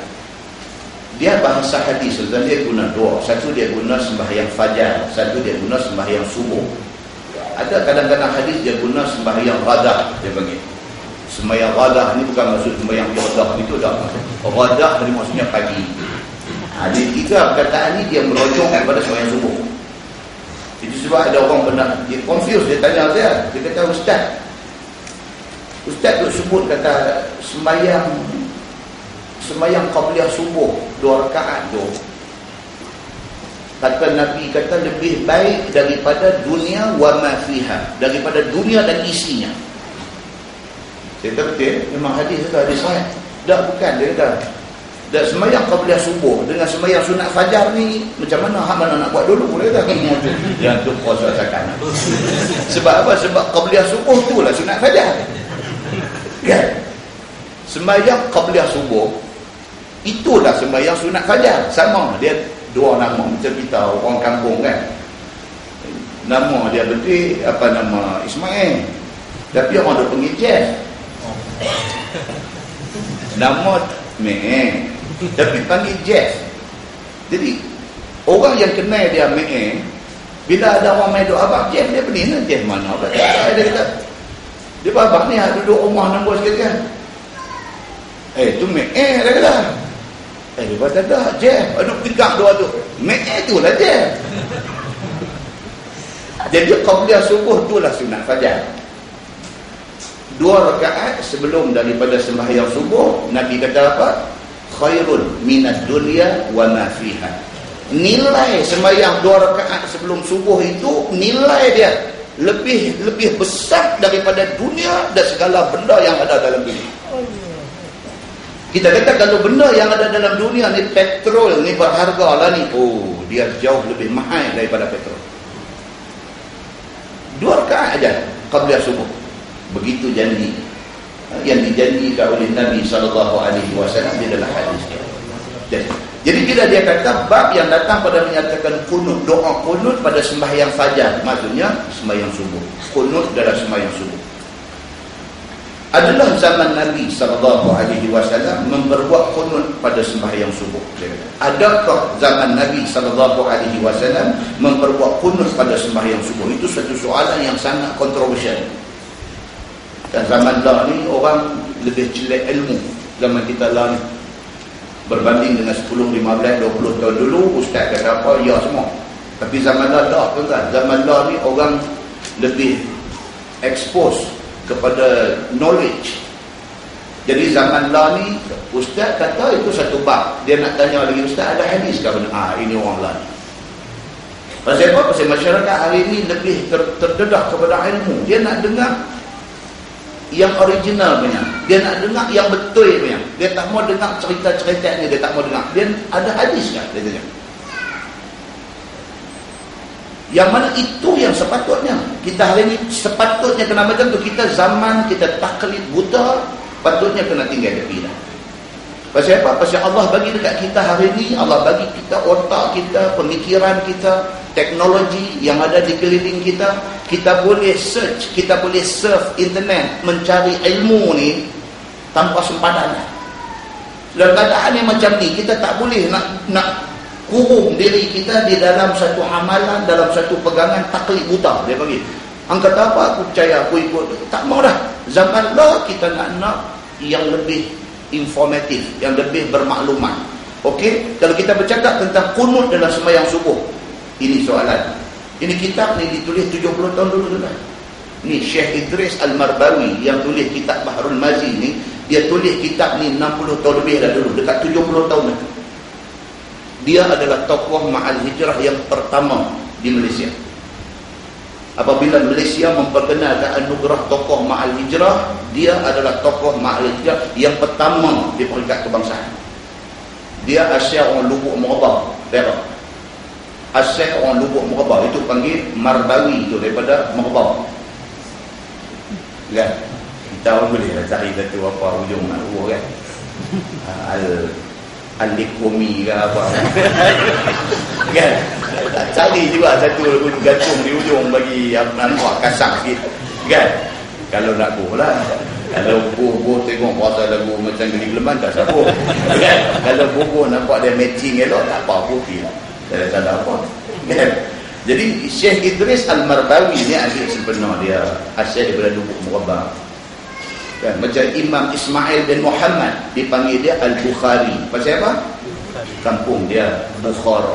Dia bahasa hadis, dan dia guna dua. Satu dia guna sembahyang fajar, satu dia guna sembahyang subuh. Ada kadang-kadang hadis dia guna sembahyang ghadah, dia panggil. Sembahyang ghadah ni bukan maksud sembahyang ghadah itu dah. Ghadah ni maksudnya pagi. Jadi 3 perkataan ni dia merujuk kepada sembahyang subuh. Itu sebab ada orang pernah dia confuse, dia tanya saya, dia kata Ustaz tu sebut kata sembahyang qabliyah subuh 2 rakaat tu, kata Nabi kata lebih baik daripada dunia wa ma fiha, daripada dunia dan isinya. Saya kata betul, memang hadis itu hadis sahih. Tak, bukan, dia kata dah sembahyang qabliyah subuh dengan sembahyang sunat fajar ni macam mana, hak mana nak buat dulu, dia kata. Yang tu kosakan. Sebab apa? Sebab qabliyah subuh tu lah sunat fajar. Kan? Sembahyang qabliyah subuh itulah sembahyang sunat fajar. Sama, dia dua nama macam kita orang kampung kan. Nama dia betul apa nama Ismail. Tapi orang dah panggil Jeff. Nama Mei, tapi panggil Jeff. Jadi orang yang kenal dia Mei, bila ada orang main doa abang Jeff, dia pening lah. Jeff mana? Dia kata dia babak ni duduk rumah nombor sikit kan. Tu Mei, dia kata. Dia kata dah Jeff, aduh pegang doa tu. Mei tu lah Jeff. Jadi qabliyah subuh tu lah sunat fajar. 2 rakaat sebelum daripada sembahyang subuh, Nabi kata apa? Khairun minad dunya wa ma fiha. Nilai sembahyang 2 rakaat sebelum subuh itu, nilai dia lebih besar daripada dunia dan segala benda yang ada dalam dunia. Kita kata kalau benda yang ada dalam dunia ni petrol ni berharga lah ni, dia jauh lebih mahal daripada petrol. 2 rakaat aja qabliyah subuh. Begitu janji yang dijanjikan oleh Nabi SAW di dalam hadis dia. Jadi bila dia kata bab yang datang pada menyatakan kunut, doa kunut pada sembahyang fajar, maksudnya sembahyang subuh. Kunut dalam sembahyang subuh adalah zaman Nabi SAW memperbuat kunut pada sembahyang subuh. Adakah zaman Nabi SAW memperbuat kunut pada sembahyang subuh? Itu satu soalan yang sangat kontroversial. Dan zaman lah ni orang lebih celek ilmu. Zaman kita lah ni berbanding dengan 10, 15, 20 tahun dulu, ustaz kata apa, ya semua. Tapi zaman lah tak, tuan-tuan. Zaman lah ni orang lebih expose kepada knowledge. Jadi zaman lah ni ustaz kata itu satu bab. Dia nak tanya lagi, ustaz ada hadis ke? Ini orang lah ni. Pasal apa? Pasal masyarakat hari ni lebih terdedah kepada ilmu. Dia nak dengar yang original punya. Dia nak dengar yang betul punya. Dia tak mau dengar cerita-cerita ni, dia tak mau dengar. Dia ada hadis kan? Dia tanya. Yang mana itu yang sepatutnya. Kita hari ni sepatutnya kena macam tu. Kita zaman, kita taklid buta, patutnya kena tinggal tepi dah. Pasal apa? Pasal Allah bagi dekat kita hari ni, Allah bagi kita otak kita, pemikiran kita, teknologi yang ada di keliling kita. Kita boleh search, kita boleh surf internet, mencari ilmu ni tanpa sempadan. Dalam keadaan yang macam ni, kita tak boleh nak kurung diri kita di dalam satu amalan, dalam satu pegangan taklid buta. Dia bagi, angkat apa, aku percaya, aku ikut. Tak mau dah. Zaman lah kita nak yang lebih informatif, yang lebih bermaklumat. Okey, kalau kita bercakap tentang kunut dalam sembahyang subuh, ini soalan. Ini kitab ni ditulis 70 tahun dulu dah. Ni Syekh Idris Al-Marbawi yang tulis kitab Bahrul Mazi ni, dia tulis kitab ni 60 tahun lebih dah dulu, dekat 70 tahun dah. Dia adalah tokoh Ma'al Hijrah yang pertama di Malaysia. Apabila Malaysia memperkenalkan anugerah tokoh Ma'al Hijrah, dia adalah tokoh Ma'al Hijrah yang pertama di peringkat kebangsaan. Dia asal orang Lubuk Merabah, Perak. Asal orang Lubuk Merabah, itu panggil Marbawi, itu daripada Merabah. Kan? Kita orang boleh lah cari satu apa ujung makhluk kan. Al-Likomi ke apa kan. Cari juga satu gantung di ujung bagi nampak kasar sikit kan. Kalau nak buh lah, kalau buh tengok puasa lagu macam Geli Geleman tak sabuh kan. Kalau buh nampak dia matching elok, tak apa, putih lah, tak ada apa kan. Jadi Syekh Idris Al-Marbawi ni adik sebenar dia asal daripada Lubuk Merabah kan. Macam Imam Ismail bin Muhammad dipanggil dia Al-Bukhari. Pasal apa? Kampung dia Bukhara.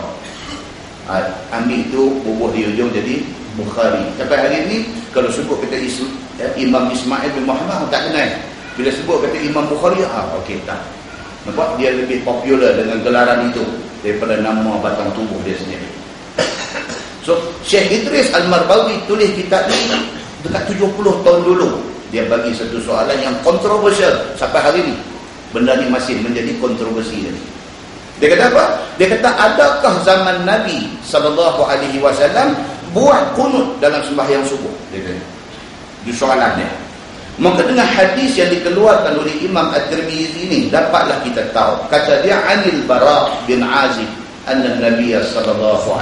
Ambil itu bubuh di ujung jadi Bukhari. Sampai hari ni kalau sebut kata Imam Ismail bin Muhammad tak kenal. Bila sebut kata Imam Bukhari, okey tak. Nampak dia lebih popular dengan gelaran itu daripada nama batang tubuh dia sendiri. So Syekh Idris Al-Marbawi tulis kitab ni dekat 70 tahun dulu. dia bagi satu soalan yang kontroversial sampai hari ini. Benda ni masih menjadi kontroversi. Dia kata apa? Dia kata, adakah zaman Nabi SAW buat kunut dalam sembahyang subuh? Dia kata. Itu soalan dia. Maka dengan hadis yang dikeluarkan oleh Imam At-Tirmizi ini, dapatlah kita tahu. Kata dia, Anil Bara' bin Azib, anna Nabi SAW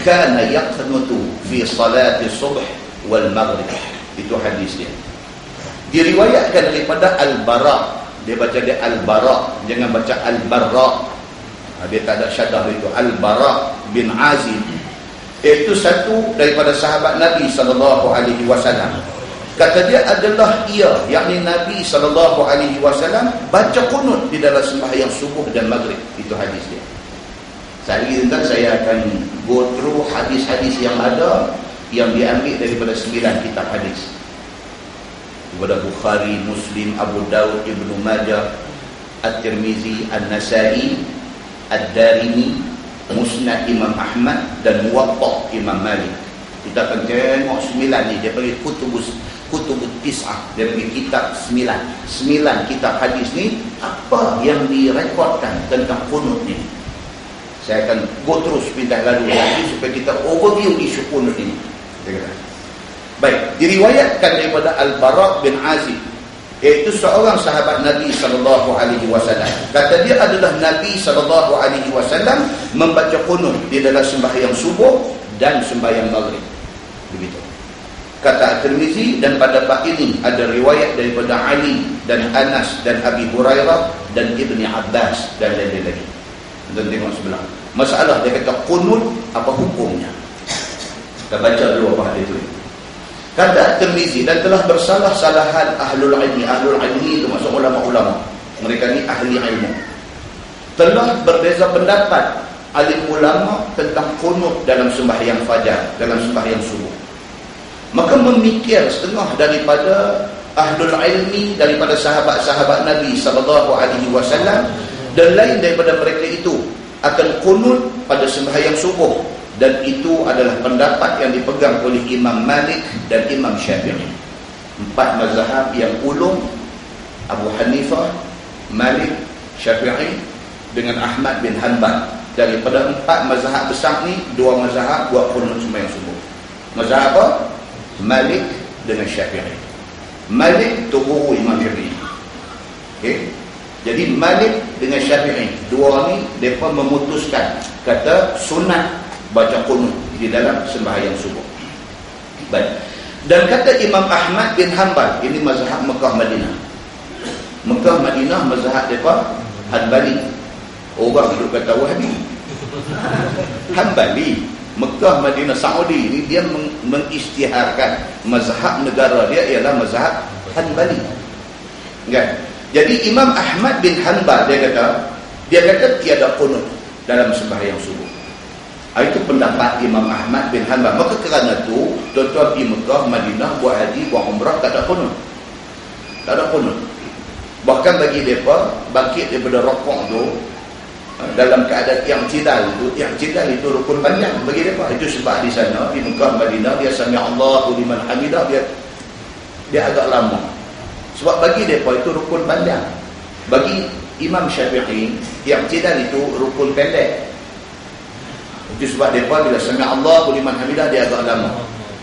kana yaqnutu fi salati subh wal maghrib. Itu hadis dia. Diriwayatkan daripada Al-Bara'. Dia baca dia Al-Bara', jangan baca Al-Barra'. Dia tak ada syaddah itu. Al-Bara' bin Azib, iaitu satu daripada sahabat Nabi SAW. Kata dia adalah ia, yakni Nabi SAW baca kunut di dalam sembahyang subuh dan maghrib. Itu hadis dia. Sekali lagi saya akan go through hadis-hadis yang ada, yang diambil daripada 9 kitab hadis. Daripada Bukhari, Muslim, Abu Daud, Ibnu Majah, At-Tirmizi, An-Nasai, Ad-Darimi, Musnad Imam Ahmad dan Muwatta Imam Malik. Kita akan tengok 9 ni. Dia panggil Kutubus Tis'ah. Dia panggil kitab 9 kitab hadis ni. Apa yang direkodkan tentang kunut ni? Saya akan go terus pindah lalu lagi supaya kita overview isu kunut ini. Baik, diriwayatkan daripada Al-Bara' bin Azib, iaitu seorang sahabat Nabi SAW. Kata dia adalah Nabi SAW membaca kunut di dalam sembahyang subuh dan sembahyang maghrib. Begitu. Kata At-Tirmizi, dan pada bab ini ada riwayat daripada Ali dan Anas dan Abi Hurairah dan Ibni Abbas dan lain-lain lagi. Dan tengok sebelah. Masalah dia kata kunut apa hukumnya? Kita baca dulu apa hadis itu. Kata At-Tirmizi, dan telah bersalah-salahan ahlul ilmi. Ahlul ilmi itu maksud ulama-ulama. Mereka ni ahli ilmu. Telah berbeza pendapat alim ulama tentang kunut dalam sembahyang fajar, dalam sembahyang subuh. Maka memikir setengah daripada ahlul ilmi, daripada sahabat-sahabat Nabi SAW dan lain daripada mereka itu akan kunut pada sembahyang subuh, dan itu adalah pendapat yang dipegang oleh Imam Malik dan Imam Syafi'i. 4 mazhab yang ulum, Abu Hanifah, Malik, Syafi'i dengan Ahmad bin Hanbal. Daripada 4 mazhab besar ni, 2 mazhab buat kunut sembahyang subuh. Mazhab apa? Malik dengan Syafi'i. Malik tu guru Imam Syafi'i. Okey. Jadi Malik dengan Syafi'i, dua ni mereka memutuskan kata sunat baca kunut di dalam sembahyang subuh. Baik. Dan kata Imam Ahmad bin Hanbal, ini mazhab Mekah Madinah. Mekah Madinah mazhab mereka Hanbali. Orang duduk kata Wahhabi. Hanbali. Mekah Madinah Saudi ni dia mengisytiharkan mazhab negara dia ialah mazhab Hanbali. Kan? Jadi Imam Ahmad bin Hanbal dia kata tiada kunut dalam sembahyang subuh. Itu pendapat Imam Ahmad bin Hanbal. Maka kerana tu tuan-tuan pergi Mekah, Madinah buat haji, buat umrah, tak ada kunut. Tak ada kunut. Bahkan bagi mereka bangkit daripada rokok tu dalam keadaan yang cidal itu rukun panjang bagi mereka. Itu sebab di sana di Mekah, Madinah dia sami Allahu liman hamidah, dia agak lama. Sebab bagi mereka itu rukun panjang. Bagi Imam Syafi'i yang cidal itu rukun pendek. Itu sebab mereka bila sami Allahu liman hamidah dia agak lama.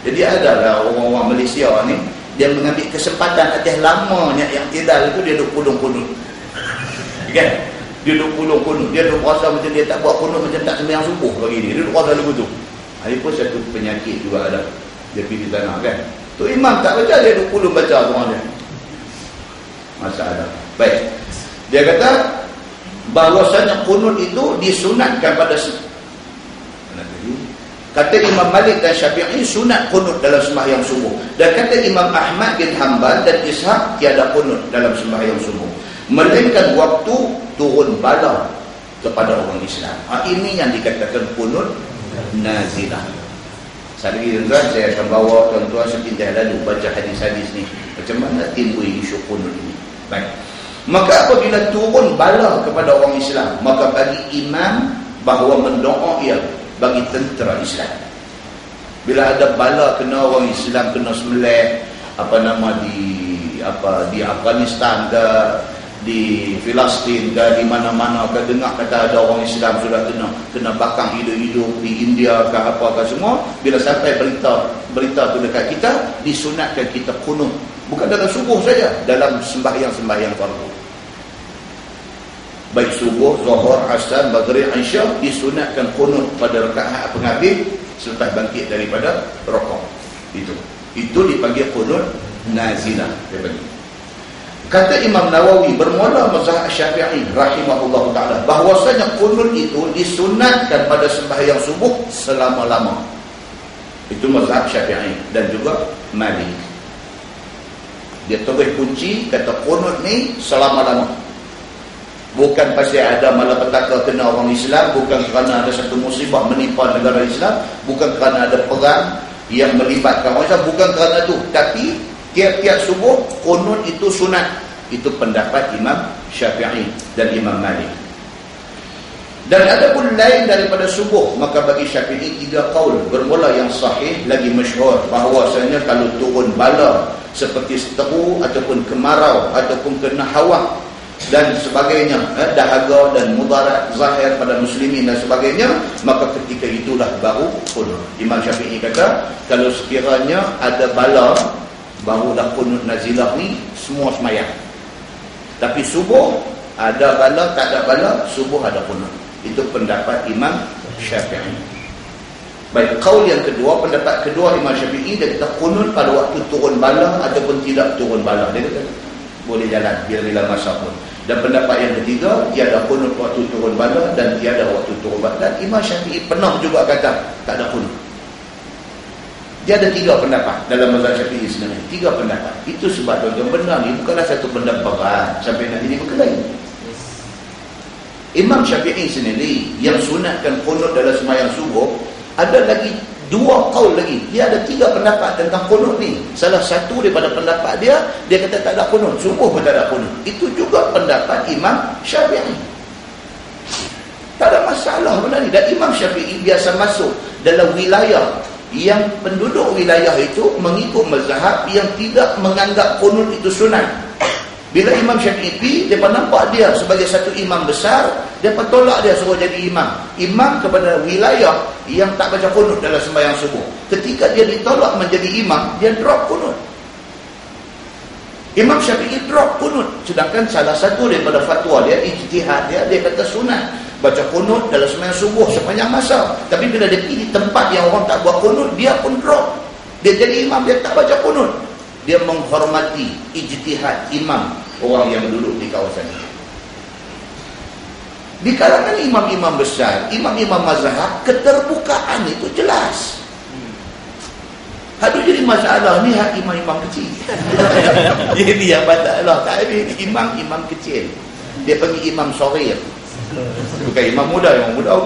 Jadi adalah orang-orang Malaysia ni dia mengambil kesempatan atas lamanya yang cidal itu, dia duduk pulung-pulung. Kan? Dia duduk pulung-pulung. Dia duduk puasa macam dia tak buat kunut, macam tak sembahyang subuh bagi dia. Dia duduk puasa lagu tu. Ini pun satu penyakit juga ada. Dia pergi di tanah kan. Tu imam tak baca, dia duduk pulung baca orang dia. Masalah. Baik. Dia kata bahawasanya kunut itu disunatkan pada kata Imam Malik dan Syafi'i sunat kunut dalam sembahyang subuh. Dan kata Imam Ahmad bin Hanbal dan Ishaq tiada kunut dalam sembahyang subuh, melainkan waktu turun bala kepada orang Islam. Ini yang dikatakan kunut nazilah. Sekali lagi saya akan bawa tuan-tuan sepintas lalu baca hadis-hadis ni macam mana timbul isu kunut ini. Baik. Maka apabila turun bala kepada orang Islam, maka bagi imam bahawa mendoa ia bagi tentera Islam. Bila ada bala kena orang Islam, kena sembelih, di Afghanistan ke, di Palestin ke, di mana-mana ke, dengar kata ada orang Islam sudah kena bakang hidup-hidup di India ke apa ke semua. Bila sampai berita tu dekat kita, disunatkan kita kunut, bukan dalam subuh saja, dalam sembahyang fardu. Baik subuh, zuhur, asar, maghrib, isya, disunatkan kunut pada rakaat penghafif selepas bangkit daripada rukuk. Itu dipanggil kunut nazilah. Kata Imam Nawawi, bermula mazhab Syafi'i rahimahullah ta'ala, bahwasanya kunut itu disunatkan pada sembahyang subuh selama-lama. Itu mazhab Syafi'i dan juga Malik. Dia tulis kunci, kata kunut ni selama-lama. Bukan pasal ada malapetaka kena orang Islam, bukan kerana ada satu musibah menimpa negara Islam, bukan kerana ada perang yang melibatkan orang Islam, bukan kerana itu. Tapi tiap-tiap subuh kunut itu sunat. Itu pendapat Imam Syafi'i dan Imam Malik. Dan ada pun lain daripada subuh, maka bagi Syafi'i 3 qaul. Bermula yang sahih lagi masyhur, bahawasanya kalau turun bala seperti seteru ataupun kemarau ataupun kena hawa dan sebagainya, dahaga dan mudarat zahir pada muslimin dan sebagainya, maka ketika itulah baru kunut. Imam Syafi'i kata kalau sekiranya ada bala, barulah kunut nazilah ni semua semayang. Tapi subuh ada bala tak ada bala, subuh ada kunut. Itu pendapat Imam Syafi'i. Baik, qaul yang kedua, pendapat kedua Imam Syafi'i, dia kata kunut pada waktu turun bala ataupun tidak turun bala. Dia kata boleh jalan bila-bila masa pun. Dan pendapat yang ketiga, tiada kunut waktu turun bala dan tiada waktu turun bala. Dan Imam Syafi'i pernah juga kata tak ada kunut. Dia ada 3 pendapat dalam mazhab Syafi'i sebenarnya. 3 pendapat. Itu sebab tuan-tuan, benar ni bukanlah satu benda berat sampai nak jadi berkelahi. Imam Syafi'i sendiri yang sunatkan kunut dalam sembahyang subuh, ada lagi 2 qaul lagi. Dia ada 3 pendapat tentang kunut ni. Salah satu daripada pendapat dia kata tak ada kunut, subuh pun tak ada kunut. Itu juga pendapat Imam Syafi'i. Tak ada masalah benda ni. Dan Imam Syafi'i biasa masuk dalam wilayah yang penduduk wilayah itu mengikut mazhab yang tidak menganggap kunut itu sunat. Bila Imam Syafi'i pergi, mereka nampak dia sebagai satu imam besar, mereka tolak dia suruh jadi imam kepada wilayah yang tak baca kunut dalam sembahyang subuh. Ketika dia ditolak menjadi imam, dia drop kunut. Imam Syafi'i drop kunut. Sedangkan salah satu daripada fatwa dia, ijtihad dia kata sunat baca kunut dalam sembahyang subuh sepanjang masa. Tapi bila dia pergi di tempat yang orang tak buat kunut, dia pun drop. Dia jadi imam, dia tak baca kunut. Dia menghormati ijtihad imam orang yang duduk di kawasan itu. Di kalangan imam-imam besar, imam-imam mazhab, keterbukaan itu jelas. Aduh, jadi masalah ni hak imam-imam kecil. Jadi yang masalah tak ada imam-imam kecil. Dia panggil imam sorir. Bukan imam muda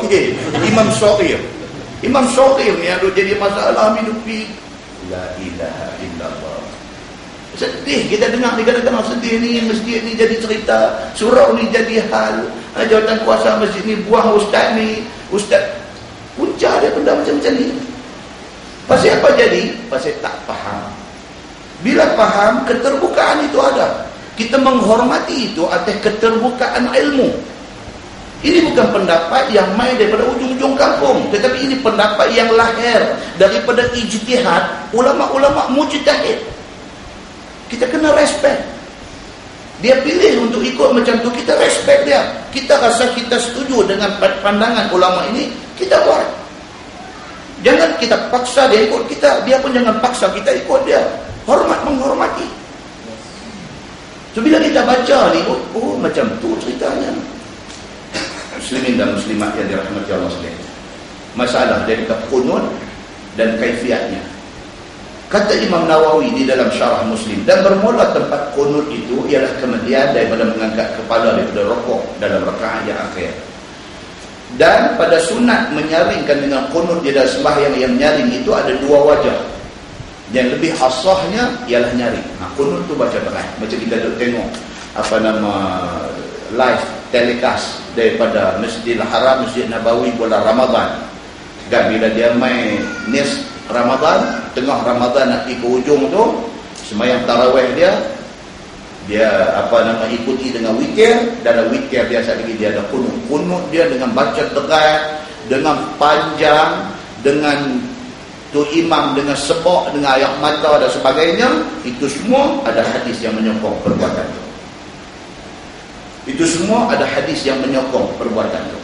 okey. Imam sorir. Imam sorir ni aduh jadi masalah hidupi. La ilaha illallah. Sedih kita dengar ni, kadang-kadang sedih ni, masjid ni jadi cerita, surau ni jadi hal, jawatan kuasa masjid ni buang ustaz ni, ustaz. Punca dia benda macam-macam ni. Pasal apa jadi? Pasal tak faham. Bila faham, keterbukaan itu ada. Kita menghormati itu atas keterbukaan ilmu. Ini bukan pendapat yang main daripada ujung-ujung kampung, tetapi ini pendapat yang lahir daripada ijtihad ulama-ulama mujtahid. Kita kena respect. Dia pilih untuk ikut macam tu, kita respect dia. Kita rasa kita setuju dengan pandangan ulama ini, kita buat. Jangan kita paksa dia ikut kita, dia pun jangan paksa kita ikut dia. Hormat menghormati. So bila kita baca ni, oh macam tu ceritanya. Muslimin dan muslimat yang dirahmati Allah sekalian. Masalah dari kunut dan kaifiatnya. Kata Imam Nawawi di dalam Syarah Muslim, dan bermula tempat kunut itu ialah kemudian daripada mengangkat kepala daripada rukuk dalam rakaat yang akhir. Dan pada sunat menyaringkan dengan kunut di dalam sembahyang yang menyaring itu ada 2 wajah. Yang lebih asahnya ialah nyaring. Kunut tu baca dekat. Macam kita duk tengok live telecast daripada Masjidil Haram, Masjid Nabawi bulan Ramadan. Dan bila dia main nis Ramadan, tengah Ramadan nak pergi ke hujung tu, Semayang tarawih dia ikuti dengan witir. Dalam witir biasa lagi dia ada kunut. Kunut dia dengan baca terat, dengan panjang, dengan tu imam dengan sebab, dengan ayat mata dan sebagainya. Itu semua ada hadis yang menyokong perbuatan itu. Itu semua ada hadis yang menyokong perbuatan itu.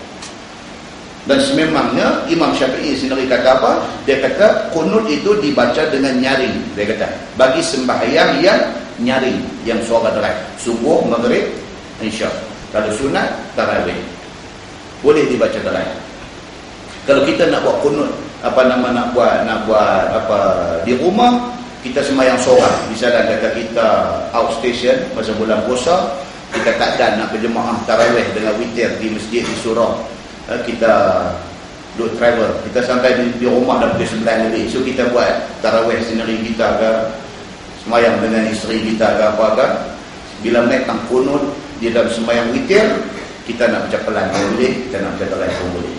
Dan sememangnya Imam Syafi'i sendiri kata apa? Dia kata kunut itu dibaca dengan nyaring. Dia kata bagi sembahyang yang nyaring, yang suara deras, subuh, maghrib, isyak. Kalau sunat, tarawih, boleh dibaca deras. Kalau kita nak buat kunut, nak buat di rumah, kita sembahyang seorang. Misalnya kata kita outstation masa bulan puasa, kita tak ada nak berjemaah tarawih dengan witir di masjid di surau. Kita duduk travel, kita sampai di rumah dah pukul 9 lebih. So kita buat tarawih sendiri kita ke, semayang dengan isteri kita ke apa ke. Bila naik kunut di dalam semayang witir, kita nak baca pelan pun boleh, kita nak baca derai pun boleh.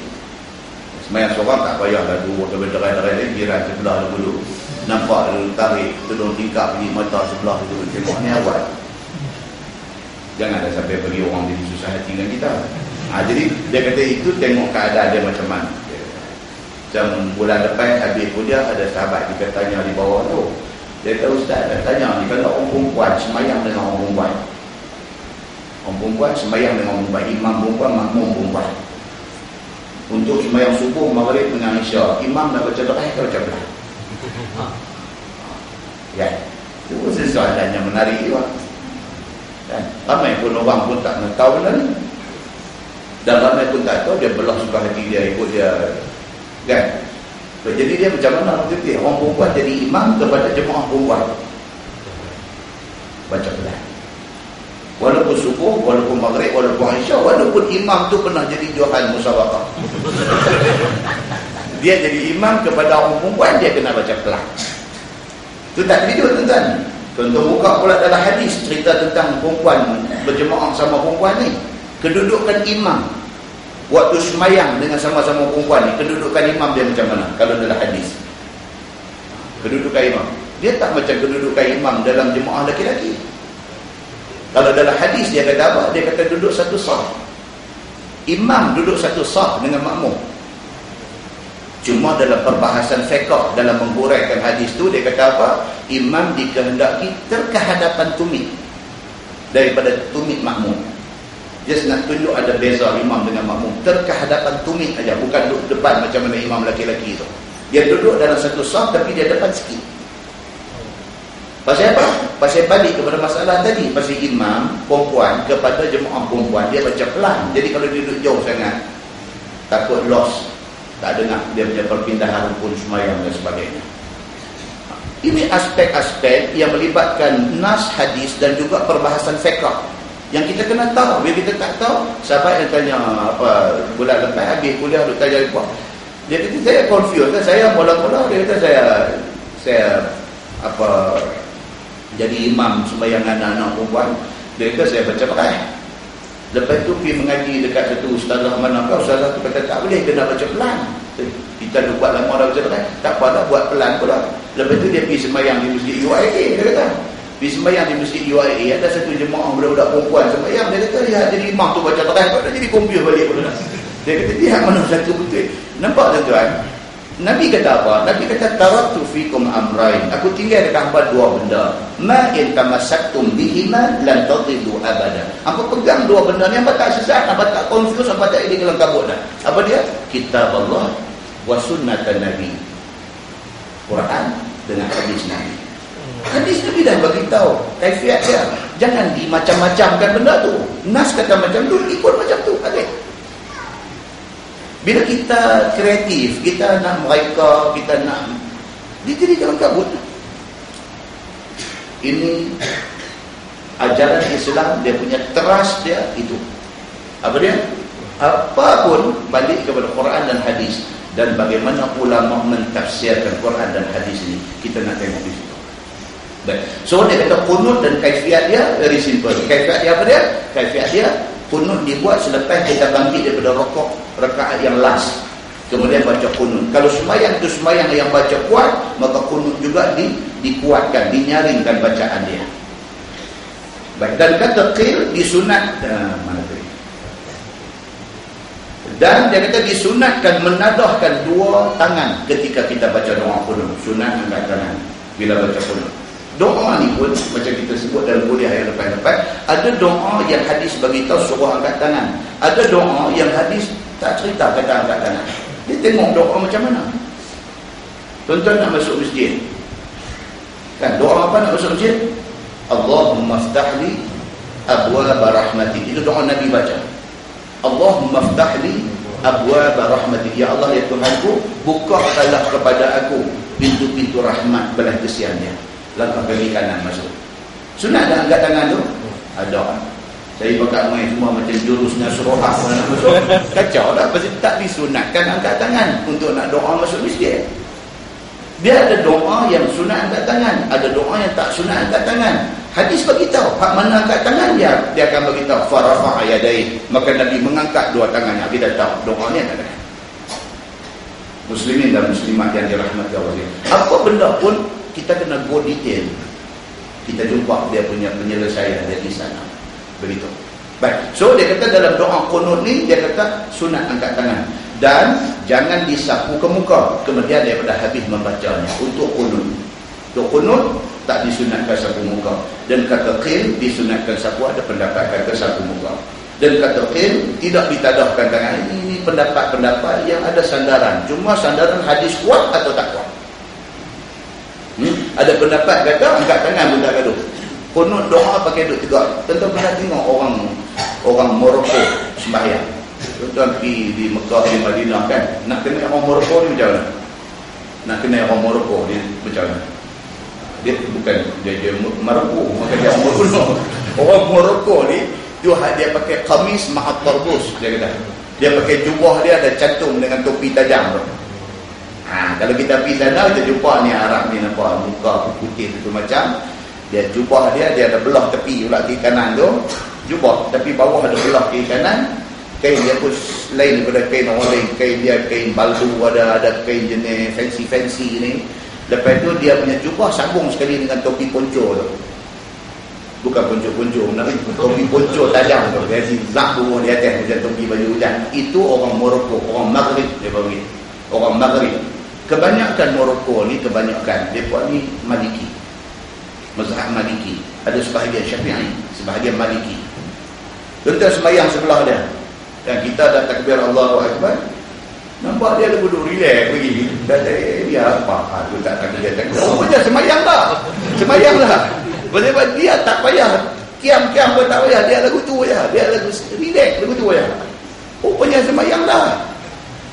Semayang seorang tak payahlah dua ke derai-derai ni, jiran sebelah dulu nampak tarik tudung tingkap pergi mata sebelah itu, tengok ni awal. Jangan ada sampai bagi orang jadi susah hati dengan kita. Jadi dia kata itu tengok keadaan dia macam mana. Macam bulan lepas habis kuliah, ada sahabat kita tanya di bawah tu. Dia kata, ustaz, dia tanya ni, kalau orang perempuan semayang dengan orang perempuan, orang perempuan semayang dengan orang perempuan, imam perempuan, makmum perempuan, untuk semayang subuh, maghrib dengan isyak, imam nak baca doa atau baca belah? Ya, itu soalan yang menarik juga. Dan ramai pun orang pun tak nak tahu benda ni. Dan ramai pun tak tahu, dia belah suka hati dia, ikut dia, kan? Jadi dia macam mana betul? Orang perempuan jadi imam kepada jemaah perempuan, baca belah. Walaupun subuh, walaupun maghrib, walaupun isyak, walaupun imam tu pernah jadi jualan musyawarah. Dia jadi imam kepada orang perempuan, dia kena baca belah. Itu tak video, tuan-tuan. Contoh buka pula dalam hadis cerita tentang perempuan berjemaah sama perempuan ni. Kedudukan imam waktu semayang dengan sama-sama perempuan ni, kedudukan imam dia macam mana kalau dalam hadis? Kedudukan imam dia tak macam kedudukan imam dalam jemaah lelaki-lelaki. Kalau dalam hadis dia kata apa? Dia kata duduk satu saf. Imam duduk satu saf dengan makmum. Cuma dalam perbahasan fiqh, dalam menguraikan hadis tu, dia kata apa? Imam dikehendaki terkehadapan tumit daripada tumit makmum. Just nak tunjuk ada beza imam dengan makmum, terkehadapan tumit aja, bukan duduk depan macam mana imam lelaki-lelaki tu. Dia duduk dalam satu saf tapi dia depan sikit. Pasal apa? Pasal balik kepada masalah tadi, pasal imam perempuan kepada jemaah perempuan dia baca pelan. Jadi kalau dia duduk jauh sangat, takut lost, tak dengar dia punya perpindahan rukun sembahyang dan sebagainya. Ini aspek-aspek yang melibatkan nas, hadis dan juga perbahasan fiqh yang kita kena tahu. Bila kita tak tahu, sahabat yang tanya apa bulan lepas habis kuliah duk tanya apa, dia kata saya confused, saya mula-mula dia kata saya apa jadi imam sembahyang anak-anak perempuan, dia kata saya baca pelan. Lepas tu pergi mengaji dekat satu ustazah mana kau, ustazah tu kata tak boleh, kena baca pelan. Kita dah buat lama dah baca pelan, tak apa dah buat pelan pula. Lepas tu dia pergi sembahyang di masjid UIA, dia kata pergi sembahyang di masjid UIA, ada satu jemaah budak-budak perempuan sembahyang, dia kata dia jadi imam tu baca pelan, kau dah jadi confused balik pula. Dia kata dia mana satu betul. Nampak tuan-tuan? Nabi kata apa? Nabi kata taraktu fikum amrain. Aku tinggal dekat hamba dua benda. Ma in tamassaktum bihima lan tadillu abada. Apa pegang dua benda ni, apa tak sesat, apa tak confuse, apa tak ini kelang kabut dah. Apa dia? Kitab Allah wa sunnatan Nabi. Quran dengan hadis Nabi. Hadis Nabi dah bagi tahu kaifiat dia. Jangan dimacam-macamkan benda tu. Nas kata macam tu, ikut macam tu. Okey. Bila kita kreatif, kita nak mereka, kita nak, dia jadi jalan kabut. Ini ajaran Islam, dia punya trust dia itu. Apa dia? Apapun balik kepada Quran dan hadis. Dan bagaimana ulama mentafsirkan Quran dan hadis ini, kita nak tengok di situ. Baik. So dia kata kunut dan kaifiat dia very simple. Kaifiat dia apa dia? Kaifiat dia kunut dibuat selepas kita bangkit daripada rakaat yang last. Kemudian baca kunut. Kalau sembahyang itu sembahyang yang baca kuat, maka kunut juga dikuatkan, dinyaringkan bacaan dia. Baik, dan kata qil disunat mana tu? Dan dia kata disunatkan menadahkan dua tangan ketika kita baca doa kunut. Sunat angkat tangan bila baca kunut. Doa ni pun macam kita sebut dalam kuliah yang lepas-lepas, ada doa yang hadis bagi tahu suruh angkat tangan. Ada doa yang hadis tak cerita kata angkat tangan. Dia tengok doa macam mana. Tuan-tuan nak masuk masjid, kan doa apa nak masuk masjid? Allahumma ftahli abwaba rahmatik. Itu doa Nabi baca. Allahumma ftahli abwaba rahmatik. Ya Allah, ya Tuhanku, bukakanlah kepada aku pintu-pintu rahmat belas kesiannya. Langkah kaki kanan masuk. Sunat dah angkat tangan tu? Ada. Saya pakai main semua macam jurus Nasrullah nak masuk. Kacau lah. Pasal tak disunatkan angkat tangan untuk nak doa masuk masjid. Dia ada doa yang sunat angkat tangan, ada doa yang tak sunat angkat tangan. Hadis beritahu hak mana angkat tangan dia akan beritahu farafa yadai. Maka Nabi mengangkat dua tangannya. Kita tahu doa ni ada. Muslimin dan muslimat yang dirahmati Allah. Apa benda pun kita kena go detail. Kita jumpa dia punya penyelesaian dari sana. Begitu. Baik. So dia kata dalam doa qunut ni dia kata sunat angkat tangan dan jangan disapu ke muka. Kemudian daripada habis membacanya untuk qunut. Untuk qunut tak disunatkan sapu muka. Dan kata qil disunatkan sapu, ada pendapat kata sapu muka. Dan kata qil tidak ditadahkan tangan. Ini pendapat-pendapat yang ada sandaran. Cuma sandaran hadis kuat atau tak kuat. Ada pendapat kata angkat tangan pun tak gaduh. Kunut doa pakai duduk tegak. Tentu pernah tengok orang Morocco sembahyang. Tuan pergi di Mekah, di Madinah kan, nak kena orang Morocco ni macam mana? Nak kena orang Morocco ni macam mana? Dia bukan dia Maroko, maka dia Morocco. Orang Morocco ni dia pakai kamis ma'at tarbus, dia kata. Dia pakai jubah dia ada cantum dengan topi tajam tu. Kalau kita pergi sana, kita jumpa ni Arab ni nampak muka putih tu macam dia jubah dia ada belah tepi pula kiri kanan tu jubah, tapi bawah ada belah kiri kanan. Kain dia pun lain daripada kain orang lain. Kain dia kain baldu, ada kain jenis fancy ni. Lepas tu dia punya jubah sambung sekali dengan topi ponco tu. Bukan ponco-ponco, topi ponco tajam tu. Dia zak burung di atas macam topi baju hujan. Itu orang Morocco, orang Maghrib dia panggil. Orang Maghrib. Kebanyakan Morocco ni, kebanyakan mereka ni Maliki, mazhab Maliki. Ada sebahagian Syafi'i, sebahagian Maliki. Tuan-tuan sembahyang sebelah dia, dan kita dah takbir Allahu Akbar, nampak dia duduk relax begini. Dan dia apa? Aku tak takbir. Oh, dia sembahyang dah. Sembahyang dah. Sebab dia tak payah kiam-kiam pun tak payah. Dia lagu tu je. Dia lagu relax, lagu tu je. Rupanya sembahyang dah.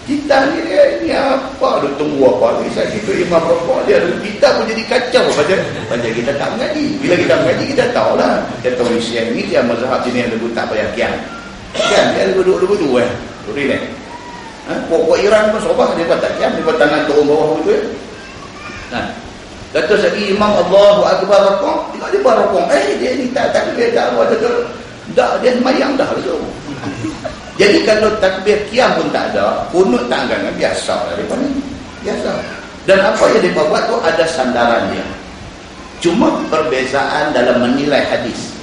Kita ni apa dia tunggu apa kisah kita imam rokok dia, kita pun jadi kacau pasal kita tak mengaji. Bila kita mengaji kita tahulah dia tahu Islam ni dia mazhab sini yang tak payah kiam kan, dia duduk tu relax. Pokok Iran pun sobah dia tak kiam, dia tangan turun bawah betul. Kata lagi imam Allahu Akbar rokok, dia rokok dia ni tak dia tak apa betul dah, dia semayang dah betul. Jadi kalau takbir qiyam pun tak ada, kunut tak angkat, biasa lah mereka ni. Biasa. Dan apa yang mereka buat tu ada sandaran dia. Cuma perbezaan dalam menilai hadis.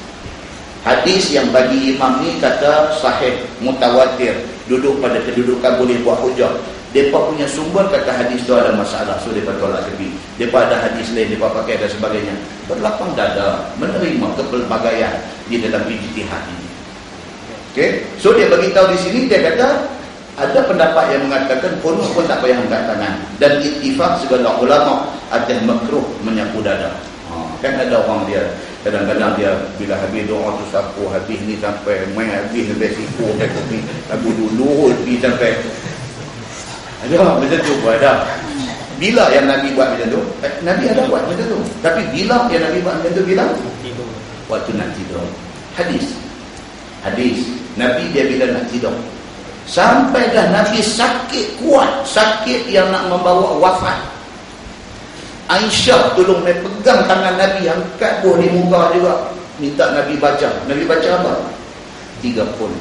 Hadis yang bagi imam ni kata sahih, mutawatir, duduk pada kedudukan boleh buat hujah. Mereka punya sumber kata hadis tu ada masalah, so mereka tolak tepi. Mereka ada hadis lain, mereka pakai dan sebagainya. Berlapang dada, menerima kepelbagaian di dalam ijtihad ini. Okay. So dia bagi tahu di sini, dia kata ada pendapat yang mengatakan kunut pun tak payah angkat tangan, dan ittifaq segala ulama atas makruh menyapu dada. Kan ada orang dia kadang-kadang dia bila habis doa tu sapu habis ni sampai main habis siku kat kopi lagu dulu pergi sampai ada macam tu ada. Bila yang Nabi buat macam tu? Nabi ada buat macam tu. Tapi bila yang Nabi buat macam tu? Bila? Waktu nak tidur. Hadis Nabi dia bila nak tidur, sampai dah Nabi sakit kuat, sakit yang nak membawa wafat. Aisyah tolong dia pegang tangan Nabi, angkat buah di muka juga, minta Nabi baca. Nabi baca apa? 3 qul.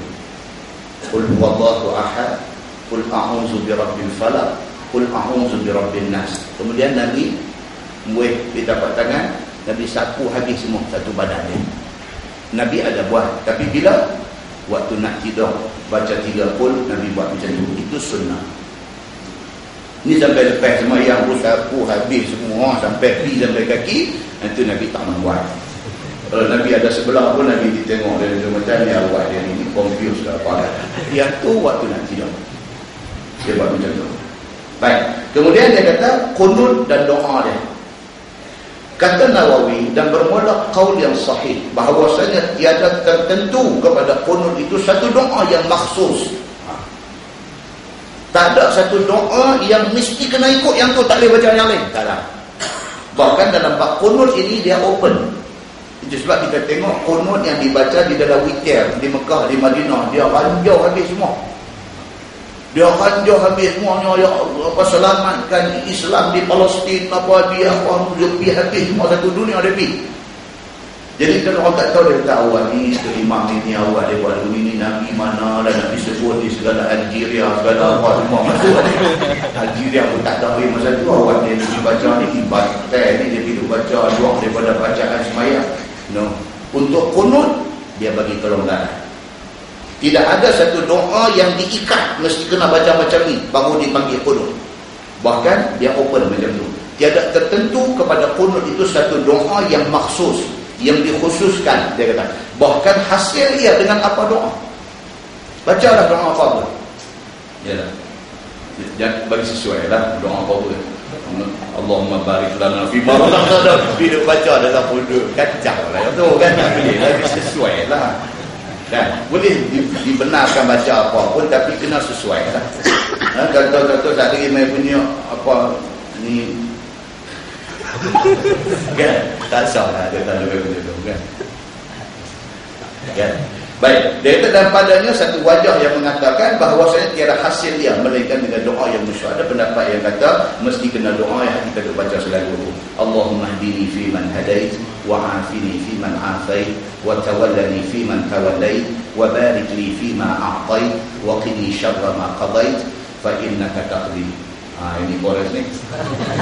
Qul huwallahu ahad, qul a'udzu birabbil falaq, qul a'udzu birabbin nas. Kemudian Nabi di tapak tangan, Nabi sapu habis semua satu badan dia. Nabi ada buat, tapi bila waktu nak tidur baca 3 qul, Nabi buat macam tu. Itu sunnah. Ni sampai lepas semua yang sapu habis semua sampai pi sampai kaki, itu Nabi tak membuat. Kalau Nabi ada sebelah pun Nabi ditengok dia macam ni awak dia ni confused ke apa. Yang tu waktu nak tidur dia buat macam tu. Baik, kemudian dia kata qunut dan doa dia. Kata Nawawi, dan bermula qaul yang sahih bahawasanya tiada tertentu kepada qunut itu satu doa yang maksus. Tak ada satu doa yang mesti kena ikut yang tu, tak boleh baca yang lain. Tak ada. Bahkan dalam bab qunut ini dia open. Itu sebab kita tengok qunut yang dibaca di dalam witir di Mekah, di Madinah, dia ranjau habis semua. Dia ranjau habis semuanya, ya apa selamatkan Islam di Palestin, apa dia apa dia pergi habis semua satu dunia dia pergi. Jadi kalau orang tak tahu, dia kata awal ni imam ni awal dia buat ni Nabi mana dan Nabi sebut di segala Algeria segala apa semua masuk. Algeria pun tak tahu masa tu awal dia baca ni ibadah ni dia pergi baca doa daripada bacaan sembahyang. No. Untuk qunut dia bagi kelonggaran. Tidak ada satu doa yang diikat mesti kena baca macam ni baru dipanggil qunut. Bahkan dia open macam tu. Tiada tertentu kepada qunut itu satu doa yang maksus, yang dikhususkan, dia kata. Bahkan hasil dia dengan apa doa. Bacalah doa apa pun. Yalah. Jangan bagi sesuai lah doa apa pun. Allahumma barik lana fi ma razaqtana. Bila baca dalam pondok kacau lah tu kan, tak boleh lagi sesuai lah. Kan? Boleh dibenarkan baca apa pun tapi kena sesuai lah. Kata-kata tak lagi main punya apa ni kan? Tak salah dia tak lebih begitu kan? Kan? Baik, dia kata dan padanya satu wajah yang mengatakan bahawasanya tiada hasil dia melainkan dengan doa yang musyad. Ada pendapat yang kata mesti kena doa yang kita baca selalu. Allahumma hdini fi man hadait wa afini fi man afait wa tawallani fi man tawallait wa barik li fi ma a'tait wa qini syarra ma qadait fa innaka taqdi. Ini chorus ni.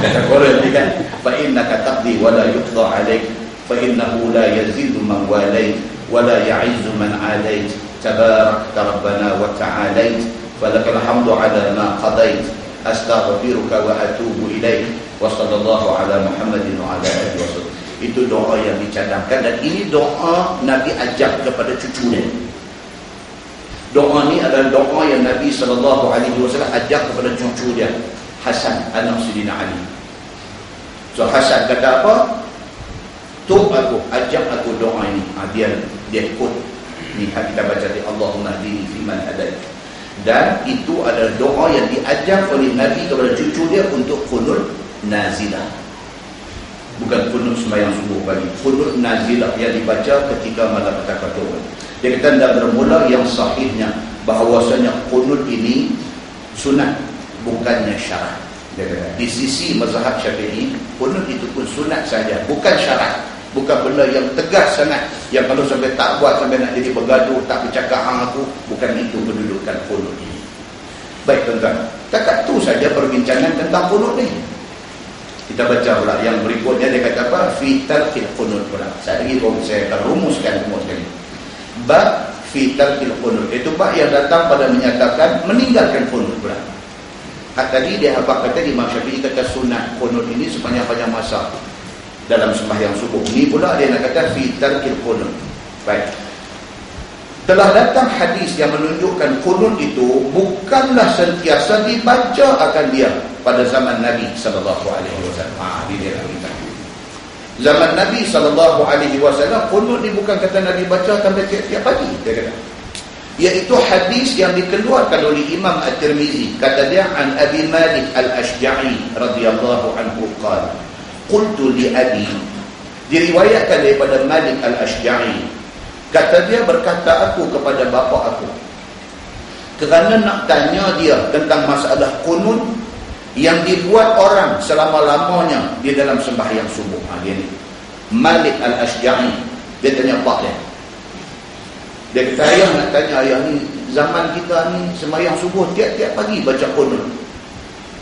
Kata chorus ni kan, fa innaka taqdi wa la yuqda alaik fa innahu la yazillu man walait ولا يعز من عاديت تبارك ربنا وتعاليت فلك الحمد على ما قضيت أستغفرك وأتوب إليك وصلى الله على محمد وعلى آله وسلم. Itu doa yang dicadangkan dan ini doa Nabi ajak kepada cucunya. Doa ni adalah doa yang Nabi SAW ajak kepada cucu dia Hasan anak Sayyidina Ali. So Hasan kata apa? Tuk aku, ajak aku doa ini. Dia ikut. Ni kita baca di Allahumma hdini fi man hadait. Dan itu adalah doa yang diajar oleh Nabi kepada cucu dia untuk qunut nazilah. Bukan qunut sembahyang subuh pagi. Qunut nazilah yang dibaca ketika malam petaka turun. Dia kata dan bermula yang sahihnya bahawasanya qunut ini sunat bukannya syarat. Dia kata di sisi mazhab Syafi'i qunut itu pun sunat saja, bukan syarat. Bukan benda yang tegas sangat, yang kalau sampai tak buat sampai nak jadi bergaduh, tak bercakap aku. Bukan itu kedudukan qunut ini. Baik tuan-tuan, takat tu saja perbincangan tentang qunut ni. Kita baca pula yang berikutnya, dia kata apa? Fi tarkil qunut pula. Saya akan rumuskan semua sekali. Bab fi tarkil qunut, itu bab yang datang pada menyatakan meninggalkan qunut pula. Tadi dia apa kata Imam Syafi'i kata sunat qunut ini sepanjang-panjang masa dalam sembahyang subuh. Ni pula dia nak kata fi tarkil qunut. Baik. Telah datang hadis yang menunjukkan qunut itu bukanlah sentiasa dibaca akan dia pada zaman Nabi sallallahu alaihi wasallam. Dia kata zaman Nabi sallallahu alaihi wasallam qunut ni bukan kata Nabi baca sampai tiap pagi, dia kata. Iaitu hadis yang dikeluarkan oleh Imam At-Tirmizi. Kata dia an Abi Malik Al-Ashja'i radhiyallahu anhu qala qultu li abi, diriwayatkan daripada Malik Al-Ashja'i, kata dia berkata aku kepada bapa aku kerana nak tanya dia tentang masalah qunut yang dibuat orang selama-lamanya di dalam sembahyang subuh. Dia ni Malik Al-Ashja'i, dia tanya pak dia kata ayah nak tanya ayah ni zaman kita ni sembahyang subuh tiap-tiap pagi baca qunut.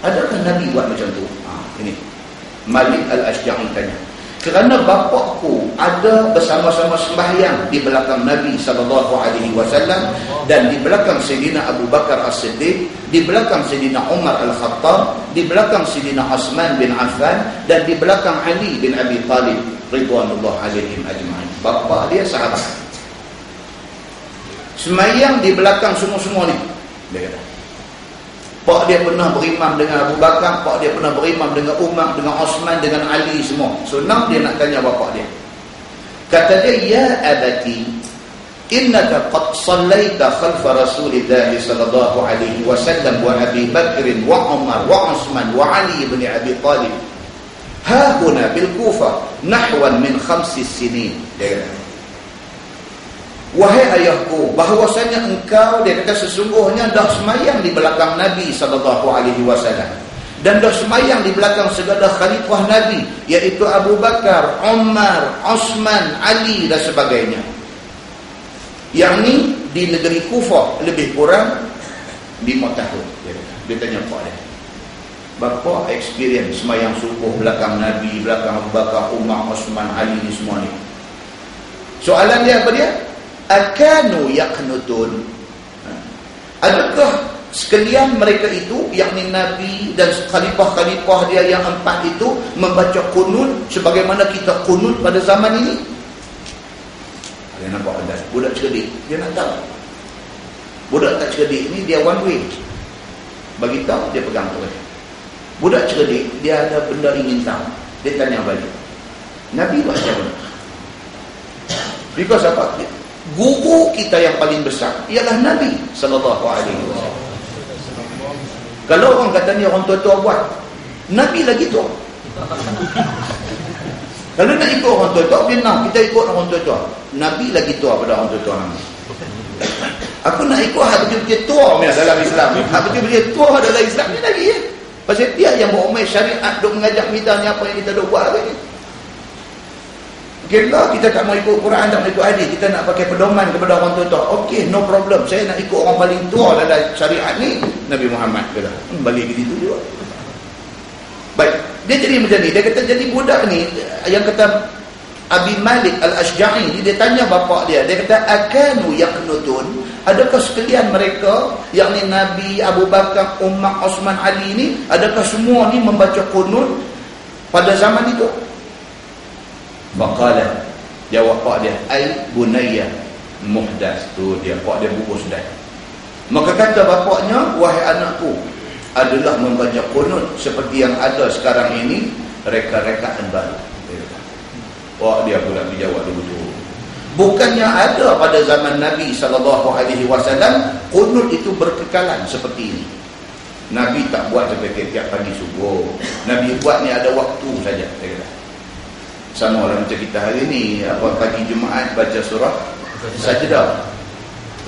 Adakah Nabi buat macam tu? Ini Malik Al-Ashja'i tanya. Kerana bapakku ada bersama-sama sembahyang di belakang Nabi SAW dan di belakang Sayyidina Abu Bakar As-Siddiq, di belakang Sayyidina Umar Al-Khattab, di belakang Sayyidina Uthman bin Affan dan di belakang Ali bin Abi Talib ridwanullah alaihim ajma'in. Bapa dia sahabat. Sembahyang di belakang semua-semua ni. Dia kata. Pak dia pernah berimam dengan Abu Bakar, pak dia pernah berimam dengan Umar, dengan Osman, dengan Ali semua. So now dia nak tanya bapak dia. Kata dia, ya abati, innaka qad sallaita khalfa Rasulillah sallallahu alaihi wasallam wa Abi Bakr wa Umar wa Osman wa Ali bin Abi Talib. Ha huna bil Kufah nahwan min 5 sinin. Dia kata, wahai ayahku, bahawasanya engkau, dia kata, sesungguhnya dah semayang di belakang Nabi SAW dan dah semayang di belakang segala khalifah Nabi, iaitu Abu Bakar, Umar, Osman, Ali dan sebagainya. Yang ni di negeri Kufah lebih kurang 5 tahun. Dia tanya pak dia, bapa experience semayang subuh belakang Nabi, belakang Abu Bakar, Umar, Osman, Ali ni semua ni. Soalan dia apa dia? Akanu yaqnutun, adakah sekalian mereka itu, yakni Nabi dan khalifah-khalifah dia yang 4 itu membaca kunut sebagaimana kita kunut pada zaman ini? Dia nampak anda budak cerdik, dia nak tahu. Budak tak cerdik ni dia one way, bagi tahu dia pegang tu. Budak cerdik dia ada benda ingin tahu, dia tanya balik, Nabi buat macam mana? Because apa? Guru kita yang paling besar ialah Nabi sallallahu alaihi wasallam. Kalau orang kata ni orang tua-tua buat, Nabi lagi tua. Kalau nak ikut orang tua-tua, benar kita ikut orang tua-tua. Nabi lagi tua pada orang tua-tua. Aku nak ikut hak betul-betul tua dalam Islam. Hak betul-betul tua dalam Islam ni Nabi ya. Pasal dia yang berumai syariat, duk mengajak kita ni apa yang kita duk buat hari ni. Okay lah, kita tak mau ikut Quran, tak mau ikut hadis, kita nak pakai pedoman kepada orang tua-tua. Okey, no problem. Saya nak ikut orang paling tua dalam syariat ni, Nabi Muhammad. Kata, balik ke situ juga. Baik, dia jadi macam ni. Dia kata jadi budak ni, yang kata Abi Malik Al-Ashja'i, dia tanya bapak dia. Dia kata, akanu yaqnutun, adakah sekalian mereka, yakni Nabi, Abu Bakar, Umar, Osman, Ali ni, adakah semua ni membaca kunut pada zaman itu? Maqala, jawab pak dia, ai bunayya muhdas. Tu dia, pak dia bubus dah. Maka kata bapaknya, wahai anakku, adalah membaca qunut seperti yang ada sekarang ini, reka-rekaan baru. Pak dia pula dijawab dulu. Bukannya ada pada zaman Nabi SAW qunut itu berkekalan seperti ini. Nabi tak buat sampai tiap pagi subuh. Nabi buat ni ada waktu saja, dia kata. Sama orang macam kita hari ni, apa pagi Jumaat baca surah Sajdah.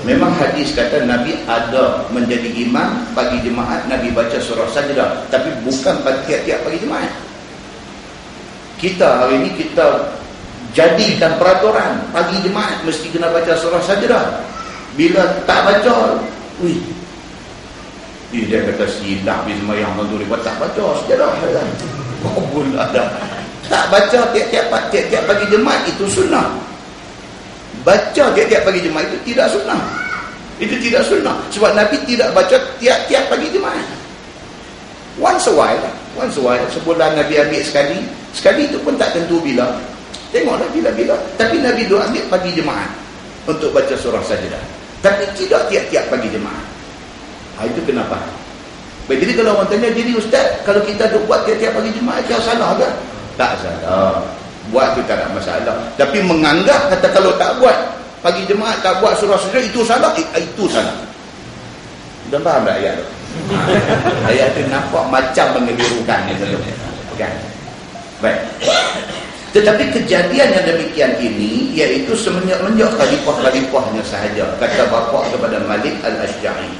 Memang hadis kata Nabi ada menjadi imam pagi Jumaat, Nabi baca surah Sajdah, tapi bukan tiap-tiap pagi Jumaat. Kita hari ni kita jadikan peraturan pagi Jumaat mesti kena baca surah Sajdah. Bila tak baca, dia kata silap di sembahyang maghrib tak baca Sajdah. Oh pula dah. Tak baca tiap-tiap pagi Jumaat itu sunnah. Baca tiap-tiap pagi Jumaat itu tidak sunnah. Itu tidak sunnah. Sebab Nabi tidak baca tiap-tiap pagi Jumaat. Once a while, sebulan Nabi ambil sekali. Sekali itu pun tak tentu bila. Tengoklah bila-bila. Tapi Nabi doa ambil pagi Jumaat untuk baca surah Sajdah. Tapi tidak tiap-tiap pagi Jumaat. Itu kenapa? Baik, jadi kalau orang tanya, jadi ustaz, kalau kita buat tiap-tiap pagi Jumaat, itu salah ke? Tak salah. Buat tu tak ada masalah. Tapi menganggap kata kalau tak buat pagi Jumaat, tak buat surah Sajdah, itu salah. Itu salah. Dah faham tak ayat tu? Ayat tu nampak macam mengelirukan kan? Baik. Tetapi kejadian yang demikian ini iaitu semenjak khalifah-khalifahnya sahaja, kata bapa kepada Malik Al-Ashja'i.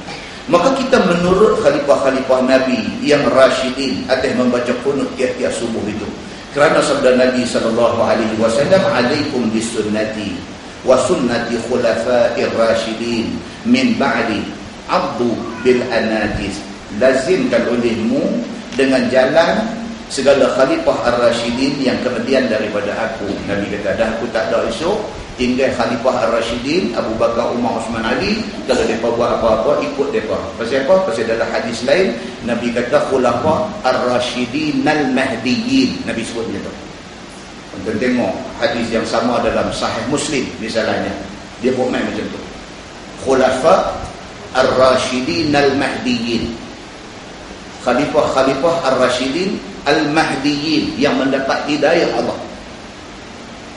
Maka kita menurut khalifah-khalifah Nabi yang Rasyidin atas membaca qunut tiap-tiap subuh itu. Kerana sabda Nabi SAW, alaikum bisunnati wa sunnati khulafa'ir rasyidin min ba'di abdu bil anajis. Lazimkan olehmu dengan jalan segala khalifah ar-rasyidin yang kemudian daripada aku. Nabi kata, dah aku tak ada esok, tinggal khalifah ar-rasyidin Abu Bakar, Umar, Osman, Ali. Kalau mereka buat apa-apa, ikut mereka. Pasal apa? Pasal dalam hadis lain Nabi kata khulafah ar-rasyidin al-mahdiyyin. Nabi sebut macam tu. Kita tengok hadis yang sama dalam Sahih Muslim misalnya, dia buat main macam tu, khulafah ar-rasyidin al-mahdiyyin, khalifah-khalifah ar-rasyidin al-mahdiyyin yang mendapat hidayah Allah.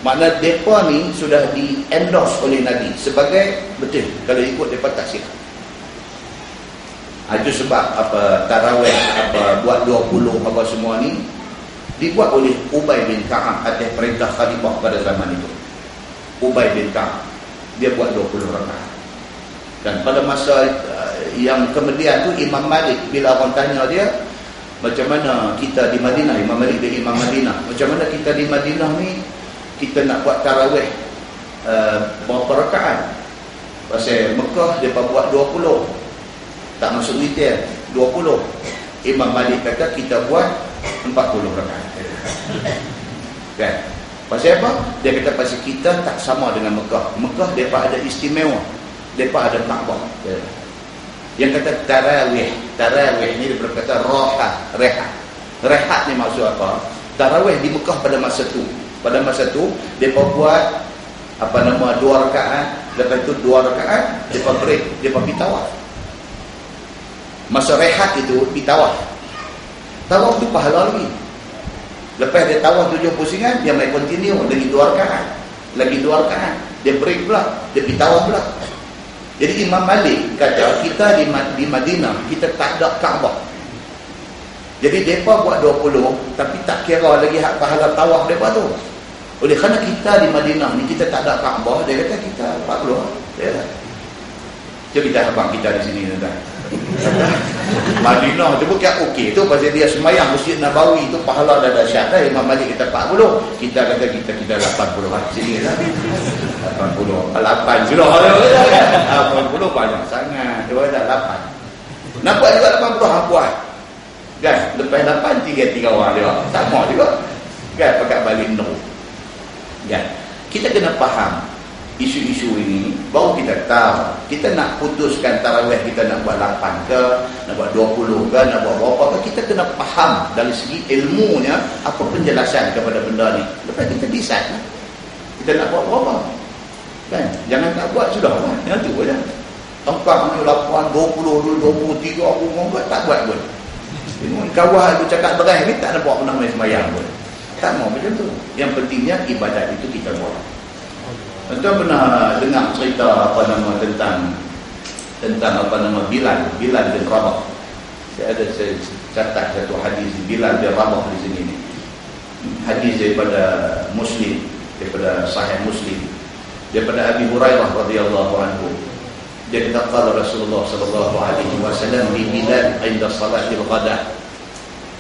Makna mereka ni sudah di-endorse oleh Nabi sebagai betul. Kalau ikut mereka tak silap. Itu sebab apa tarawih, apa buat 20 apa semua ni dibuat oleh Ubay bin Ka'ab atas perintah khalifah pada zaman itu. Ubay bin Ka'ab dia buat 20 rakaat. Dan pada masa yang kemudian tu Imam Malik bila orang tanya dia, macam mana kita di Madinah, Imam Malik dia Imam Madinah, macam mana kita di Madinah ni kita nak buat tarawih berapa rakaat? Pasal Mekah dia buat 20, tak masuk witir 20. Imam Malik kata kita buat 40 rakaat. Kan? Pasal apa? Dia kata pasal kita tak sama dengan Mekah. Mekah mereka ada istimewa, mereka ada Kaabah. Yang kata tarawih ni dia berkata rehat ni maksud apa? Tarawih di Mekah pada masa tu mereka buat apa nama 2 rakaat, lepas tu 2 rakaat mereka break, mereka pergi tawaf. Masa rehat itu pergi tawaf tu pahala lagi. Lepas dia tawaf 7 pusingan, dia mai continue lagi 2 rakaat, dia break pula, dia pergi tawaf pula. Jadi Imam Malik kata kita di Madinah kita tak ada Kaabah. Jadi mereka buat 20 tapi tak kira lagi hak pahala tawaf mereka tu. Oleh kerana kita di Madinah ni kita tak ada Kaabah, dia kata kita 40. Ya. Cuba kita abang kita di sini tuan. Madinah tu bukan okey tu pasal dia sembahyang Masjid Nabawi tu pahala dah dahsyat dah. Imam Malik kata 40, kita kata kita 80 sini lah. 88 sudah 80 banyak sangat. Dia dah 8. Nampak juga 80 hang buat. Kan? Lepas 8 3 orang dia. Sama juga. Kan pakai balik no. Kan? Kita kena faham isu-isu ini baru kita tahu. Kita nak putuskan tarawih kita nak buat 8 ke, nak buat 20 ke, nak buat berapa ke, kita kena faham dari segi ilmunya apa penjelasan kepada benda ni. Lepas kita decide lah. Kita nak buat berapa. Kan? Jangan tak buat sudah lah. Yang tu aja. Tengkang ni 8, 20, 23 aku buat tak buat pun. Kawan aku cakap berai ni tak nampak pernah main sembahyang pun. Tak mau macam tu. Yang pentingnya ibadat itu kita buat. Tuan pernah dengar cerita apa nama tentang apa nama Bilal bin Rabah. Saya catat satu hadis Bilal bin Rabah di sini ni. Hadis daripada Muslim, daripada Sahih Muslim, daripada Abi Hurairah radhiyallahu anhu. Dia kata qala Rasulullah sallallahu alaihi wasallam li Bilal inda salatil ghada.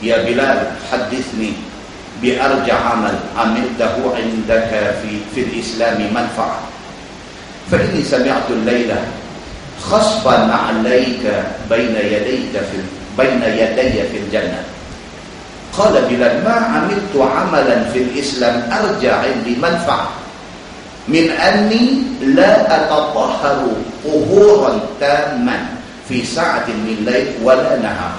Ya Bilal, hadithni bi arja' amal amiltahu indaka fi al-islam manfa'ah. Fa inni sami'tu al-layla khasfan 'alayka bayna yadayka fil jannah. Qala Bilal ma 'amiltu 'amalan fil islam arja' indi manfa'ah min anni la atatahharu uhuran tamman fi sa'atin min layl wa la nahar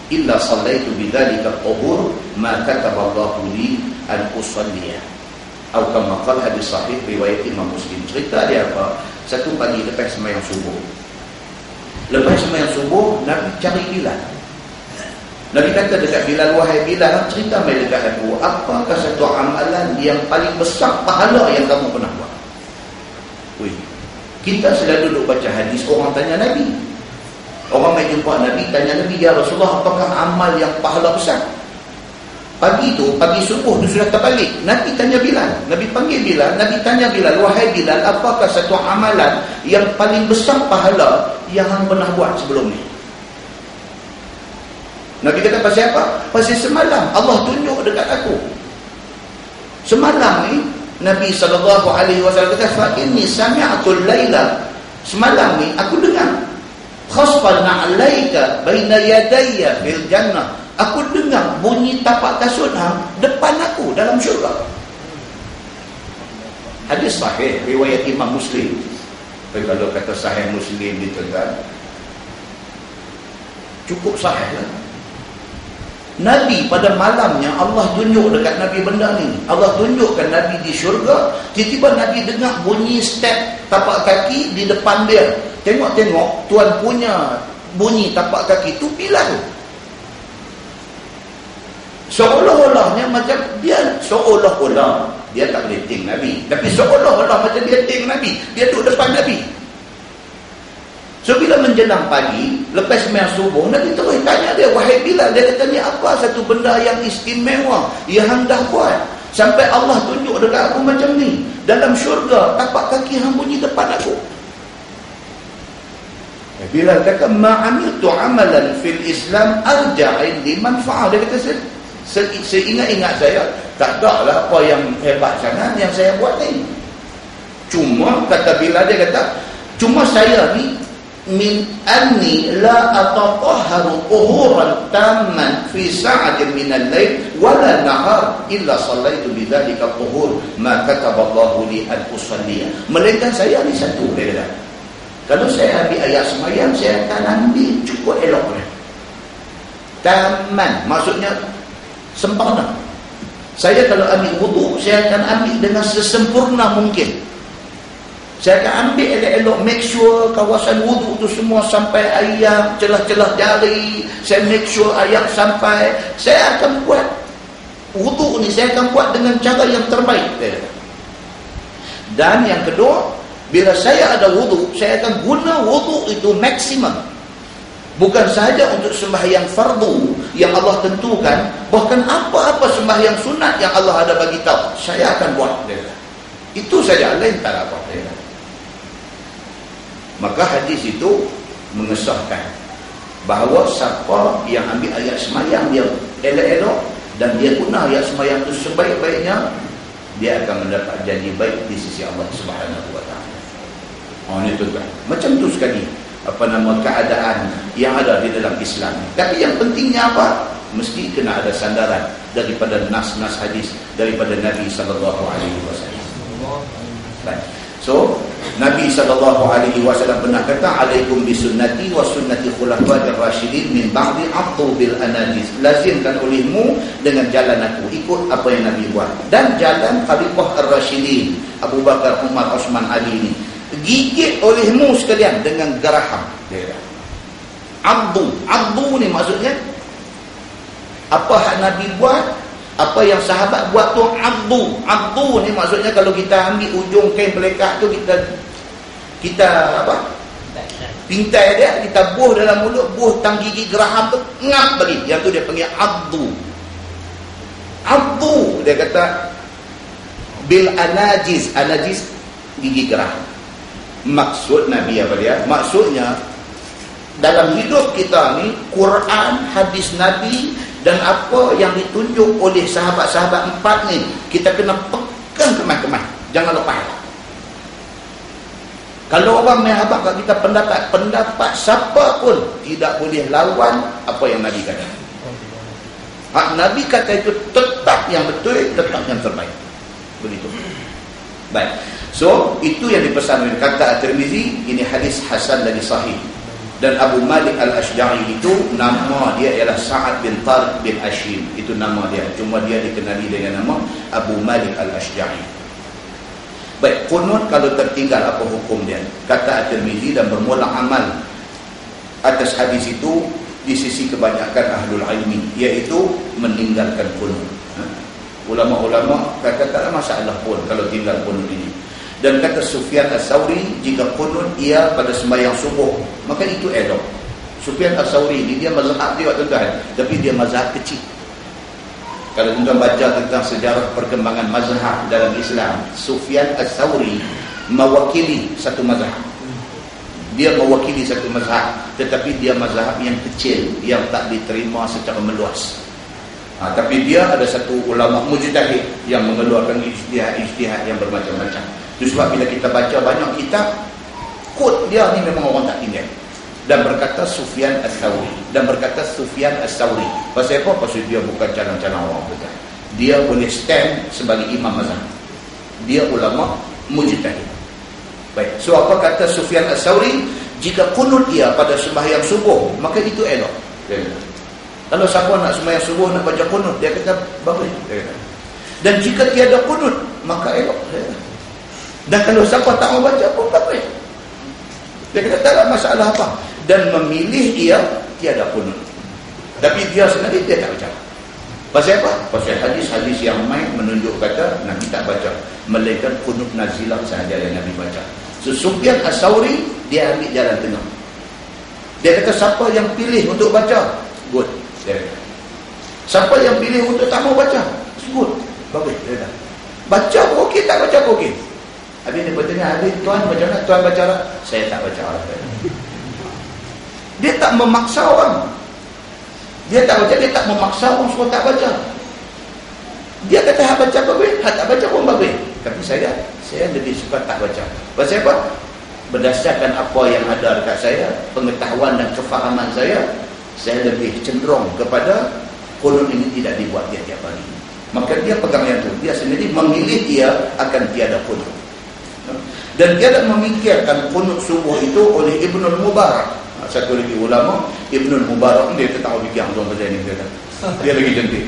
illa sallaitu bidzalika al-uhur ma kataba Allahu li an usalliya. Atau kama qala hadis sahih riwayat Imam Muslim. Cerita dia apa? Satu pagi lepas sembahyang subuh. Lepas sembahyang subuh Nabi cari Bilal. Nabi kata dekat Bilal, wahai Bilal, cerita mai dekat aku, apakah satu amalan yang paling besar pahala yang kamu pernah buat? Wih, kita sedang duduk baca hadis, orang tanya Nabi. Orang mai jumpa Nabi, tanya Nabi, ya Rasulullah, apakah amal yang pahala besar? Pagi subuh tu sudah terbalik. Nabi tanya Bilal, Nabi panggil Bilal, Nabi tanya Bilal, wahai Bilal, apakah satu amalan yang paling besar pahala yang hang pernah buat sebelum ni? Nabi kata pasal apa? Pasal semalam Allah tunjuk dekat aku. Semalam ni Nabi SAW kata, fa inni sami'atul laila, semalam ni aku dengar, khasfan na'alaika baina yadayya fil jannah, aku dengar bunyi tapak kasut depan aku dalam syurga. Hadis sahih riwayat Imam Muslim. Kalau kata sahih Muslim itu kan cukup sahih lah. Nabi pada malamnya Allah tunjuk dekat Nabi benda ni. Allah tunjukkan Nabi di syurga. Tiba-tiba Nabi dengar bunyi step tapak kaki di depan dia. Tengok-tengok tuan punya bunyi tapak kaki tu bila tu. Seolah-olahnya macam dia, seolah-olah dia tak boleh ting Nabi, tapi seolah-olah macam dia ting Nabi. Dia duduk depan Nabi. So bila menjelang pagi, lepas sembahyang subuh, Nabi terus tanya dia, wahai Bilal, dia kata, ni apa satu benda yang istimewa yang hang dah buat sampai Allah tunjuk dekat aku macam ni dalam syurga, tapak kaki hang bunyi depan aku. Bilal kata, ma'amiltu amalan fil Islam arja'in li manfa'ah. Dia kata, seingat-ingat saya tak ada lah apa yang hebat sangat yang saya buat ni. Cuma kata Bilal, dia kata, cuma saya ni min anni la atatahharu tuhuran tamman fi sa'atin min al-lail wala nahar illa sallaitu bidzalika tuhur ma kataballahu li an usalliya. Melainkan saya ni satu, dia kata, kalau saya ambil ayat sembahyang, saya akan ambil cukup elok dia. Tamman maksudnya sempurna. Saya kalau ambil wudu, saya akan ambil dengan sesempurna mungkin. Saya akan ambil elok-elok, make sure kawasan wudu tu semua sampai air, celah-celah jari, saya make sure air sampai. Saya akan buat wudu ni, saya akan buat dengan cara yang terbaik. Dan yang kedua, bila saya ada wudu, saya akan guna wudu itu maksimum. Bukan sahaja untuk sembahyang fardu yang Allah tentukan, bahkan apa-apa sembahyang sunat yang Allah ada bagi tahu, saya akan buat. Itu saja, lain tak apa. Maka hadis itu mengesahkan bahawa siapa yang ambil ayat semayang dia elok-elok dan dia guna ayat semayang itu sebaik-baiknya, dia akan mendapat janji baik di sisi Allah Subhanahu wa taala. Ini tu kan. Macam tu sekali keadaan yang ada di dalam Islam. Tapi yang pentingnya apa? Mesti kena ada sandaran daripada nas-nas hadis daripada Nabi sallallahu alaihi wasallam. Baik. So, Nabi SAW pernah kata, alaikum bisunnati wa sunnati khulafa'ir rasyidin min ba'di abdu bil anajis. Lazimkan olehmu dengan jalan aku, ikut apa yang Nabi buat. Dan jalan Khalifah ar-Rasyidin, Abu Bakar, Umar, Osman, Ali ni. Gigit olehmu sekalian dengan geraham. Abdu ni maksudnya apa hak Nabi buat, apa yang sahabat buat tu abdu. Abdu ni maksudnya kalau kita ambil ujung kain pelekat tu, kita apa? Pintai dia, kita buh dalam mulut, buh tang gigi geraham tu, ngap bagi. Yang tu dia panggil abdu. Abdu, dia kata bil anajis. Anajis gigi geraham. Maksud Nabi apa dia? Maksudnya dalam hidup kita ni, Quran, hadis Nabi dan apa yang ditunjuk oleh sahabat-sahabat empat ni, kita kena pegang kemah-kemah, jangan lepas. Kalau orang menghabaq kat kita pendapat siapa pun tidak boleh lawan apa yang Nabi kata. Hak Nabi kata itu tetap yang betul, tetap yang terbaik. Begitu. Baik. So, itu yang dipesan oleh kata At-Tirmizi, ini hadis hasan lagi sahih. Dan Abu Malik Al-Ashja'i itu nama dia ialah Sa'ad bin Tariq bin Ashim. Itu nama dia. Cuma dia dikenali dengan nama Abu Malik Al-Ashja'i. Baik, qunut kalau tertinggal apa hukum dia? Kata At-Tirmizi, dan bermula amal atas hadis itu di sisi kebanyakan ahlul ilmi, iaitu meninggalkan qunut. Ulama-ulama kata tak ada masalah pun kalau tinggal qunut ini. Dan kata Sufyan As-Sawri, jika qunut ia pada sembahyang subuh, maka itu elok. Sufyan As-Sawri ni dia mazhab dia tuan-tuan, tapi dia mazhab kecil. Kalau tuan-tuan baca tentang sejarah perkembangan mazhab dalam Islam, Sufyan As-Sawri mewakili satu mazhab. Dia mewakili satu mazhab, tetapi dia mazhab yang kecil, yang tak diterima secara meluas. Tapi dia ada satu ulama mujtahid yang mengeluarkan ijtihad yang bermacam-macam. Itu sebab bila kita baca banyak kitab, quote dia ni memang orang tak tinggal. Dan berkata Sufyan Ats-Tsauri. Pasal apa? Pasal dia bukan calon-calon orang betul. Dia boleh stand sebagai imam mazhab. Dia ulama mujtahid. Baik. So apa kata Sufyan Ats-Tsauri? Jika kunut dia pada sembahyang subuh, maka itu elok. Kalau siapa nak sembahyang subuh nak baca kunut, dia kata bagus. Dan jika tiada kunut, maka elok. Dan kalau siapa tak mau baca pun bagus. Dia kata tak ada masalah apa. Dan memilih ia tiada kunut. Tapi dia sendiri dia tak baca. Pasal apa? Pasal hadis-hadis yang main menunjuk kata Nabi tak baca, melainkan kunut nazilah sahaja yang Nabi baca. So, Sufyan Ats-Tsauri dia ambil jalan tengah. Dia kata siapa yang pilih untuk baca, good. Dia kata. Siapa yang pilih untuk tak mau baca, good. Bagus. Dia kata. Baca pun okey, tak baca pun okey. Habis dia bertanya, habis tuan baca tak? Tuan baca tak? Saya tak baca. Dia tak memaksa orang. Dia tak baca, dia tak memaksa orang semua tak baca. Dia kata hak baca bagus, hak tak baca pun bagus. Tapi saya lebih suka tak baca. Pasal apa? Berdasarkan apa yang ada dekat saya, pengetahuan dan kefahaman saya lebih cenderung kepada kunut ini tidak dibuat tiap-tiap hari. Maka dia pegang yang tu. Dia sendiri memilih dia akan tiada kunut. Dan dia tak memikirkan kunut subuh itu oleh Ibnul Mubarak. Satu lagi ulama, Ibnul Mubarak dia tak tahu fikir tuan pasal ni. Dia lagi cantik.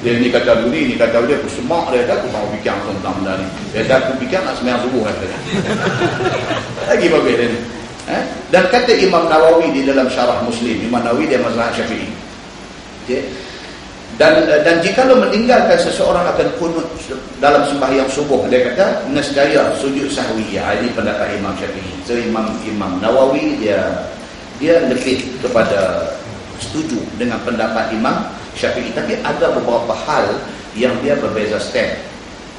Dia ni kata dulu ni kata dia aku semak dia kata aku tahu fikir tentang benda ni. Dia kata aku fikir nak sembahyang subuh kata. Lagi bagus dia ni. Dan kata Imam Nawawi di dalam Syarah Muslim, Imam Nawawi dia mazhab Syafi'i. Okay. Dan jika lo meninggalkan seseorang akan kunut dalam sembahyang subuh, dia kata nescaya sujud sahwi. Ini pendapat Imam Syafi'i. So Imam Nawawi dia lebih kepada setuju dengan pendapat Imam Syafi'i. Tapi ada beberapa hal yang dia berbeza stand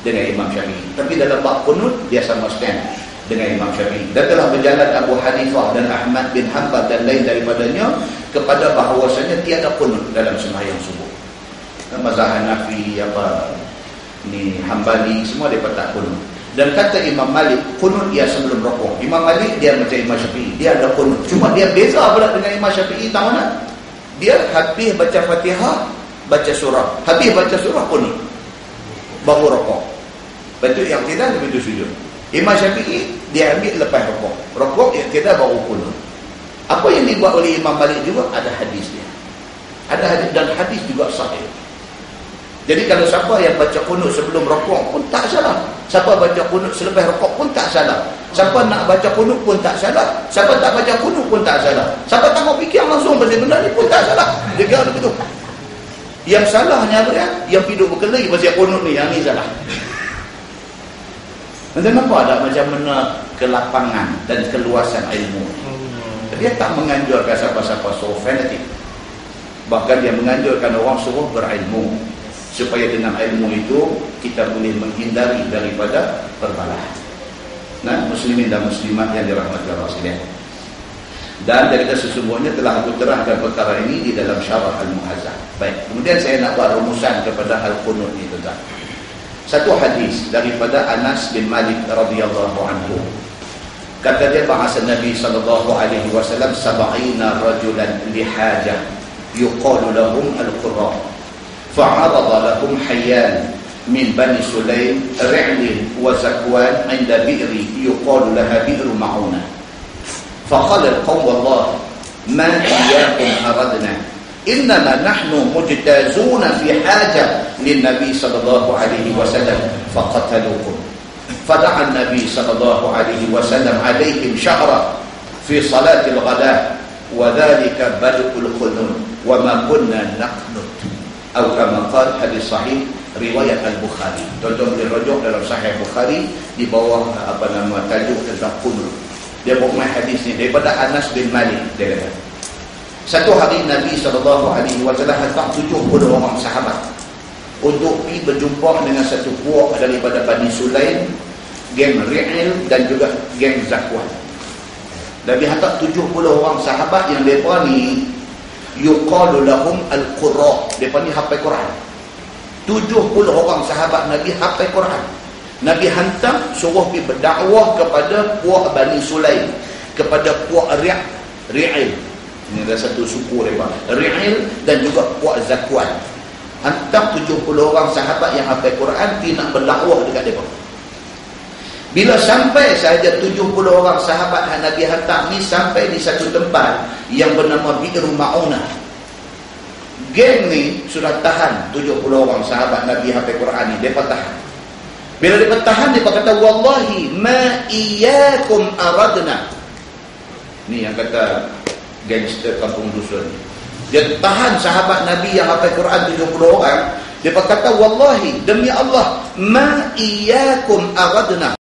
dengan Imam Syafi'i. Tapi dalam bab kunut dia sama stand dengan Imam Syafi'i. Dan telah berjalan Abu Hanifah dan Ahmad bin Hanbal dan lain daripadanya kepada bahawasanya tiada kunut dalam sembahyang subuh. Mazhab Hanafi, Hambali, semua dia tak kunut. Dan kata Imam Malik, kunut dia sebelum rukuk. Imam Malik dia macam Imam Syafi'i, dia ada kunut. Cuma dia beza pula dengan Imam Syafi'i, tahu tak? Dia habis baca Fatihah, baca surah. Habis baca surah kunut, baru rukuk. Betul yang tidak begitu sujud. Imam Syafi'i dia ambil lepas rukuk. Rukuk yang tidak baru kunut. Apa yang dibuat oleh Imam Malik juga ada hadis dia. Ada hadis dan hadis juga sahih. Jadi kalau siapa yang baca kunut sebelum rukuk pun tak salah. Siapa baca kunut selepas rukuk pun tak salah. Siapa nak baca kunut pun tak salah. Siapa tak baca kunut pun tak salah. Siapa tak mau fikir langsung pasal benda ni pun tak salah. Dia kira begitu. Yang salahnya dia yang hidup berkelahi pasal kunut ni, yang ni salah. Dan kenapa ada macam mana kelapangan dan keluasan ilmu. Dia tak menganjurkan siapa-siapa so fanatik. Bahkan dia menganjurkan orang suruh berilmu, supaya dengan ilmu itu kita boleh menghindari daripada perbalahan. Nah, muslimin dan muslimat yang dirahmati Allah sekalian. Dan dari sesungguhnya telah aku terangkan perkara ini di dalam Syarah Al-Muhazzab. Baik, kemudian saya nak buat rumusan kepada hal kunut ini tuan. Satu hadis daripada Anas bin Malik radhiyallahu anhu. Kata dia bahasa Nabi sallallahu alaihi wasallam, 70 rajulan lihajah yuqalu lahum al-qurra. فعرض لهم حيان من بني سليم رعل وزكوان عند بئر يقال لها بئر معونة فقال القوم والله ما إياكم أردنا إنما نحن مجتازون في حاجة للنبي صلى الله عليه وسلم فقتلوكم فدعا النبي صلى الله عليه وسلم عليهم شهرا في صلاة الغداء وذلك بدء القنوت وما كنا نقنط atau kama qala hadis sahih riwayat Al-Bukhari. Tuan-tuan boleh rujuk dalam Sahih Bukhari di bawah tajuk tentang kunut. Dia bawa hadis ni daripada Anas bin Malik. Dia kata, satu hari Nabi SAW hantar 70 orang sahabat untuk pergi berjumpa dengan satu puak daripada Bani Sulaim, geng Ri'il dan juga geng Zakwan. Nabi hantar 70 orang sahabat yang mereka ni yuqalu lahum al-qurra. Mereka ni hafal Quran. 70 orang sahabat Nabi hafal Quran. Nabi hantar suruh pergi berdakwah kepada puak Bani Sulaim, kepada puak Ri'il. Ini ada satu suku mereka, Ri'il, dan juga puak Zakwan. Hantar 70 orang sahabat yang hafal Quran pergi nak berdakwah dekat mereka. Bila sampai sahaja 70 orang sahabat yang Nabi hantar ni sampai di satu tempat yang bernama Bi'ru Ma'unah. Geng ni sudah tahan 70 orang sahabat Nabi hafal Quran ni, mereka tahan. Bila mereka tahan, mereka kata wallahi ma iyyakum aradna. Ni yang kata gangster kampung dusun. Dia tahan sahabat Nabi yang hafal Quran 70 orang. Dia kata wallahi demi Allah ma iyyakum aradna.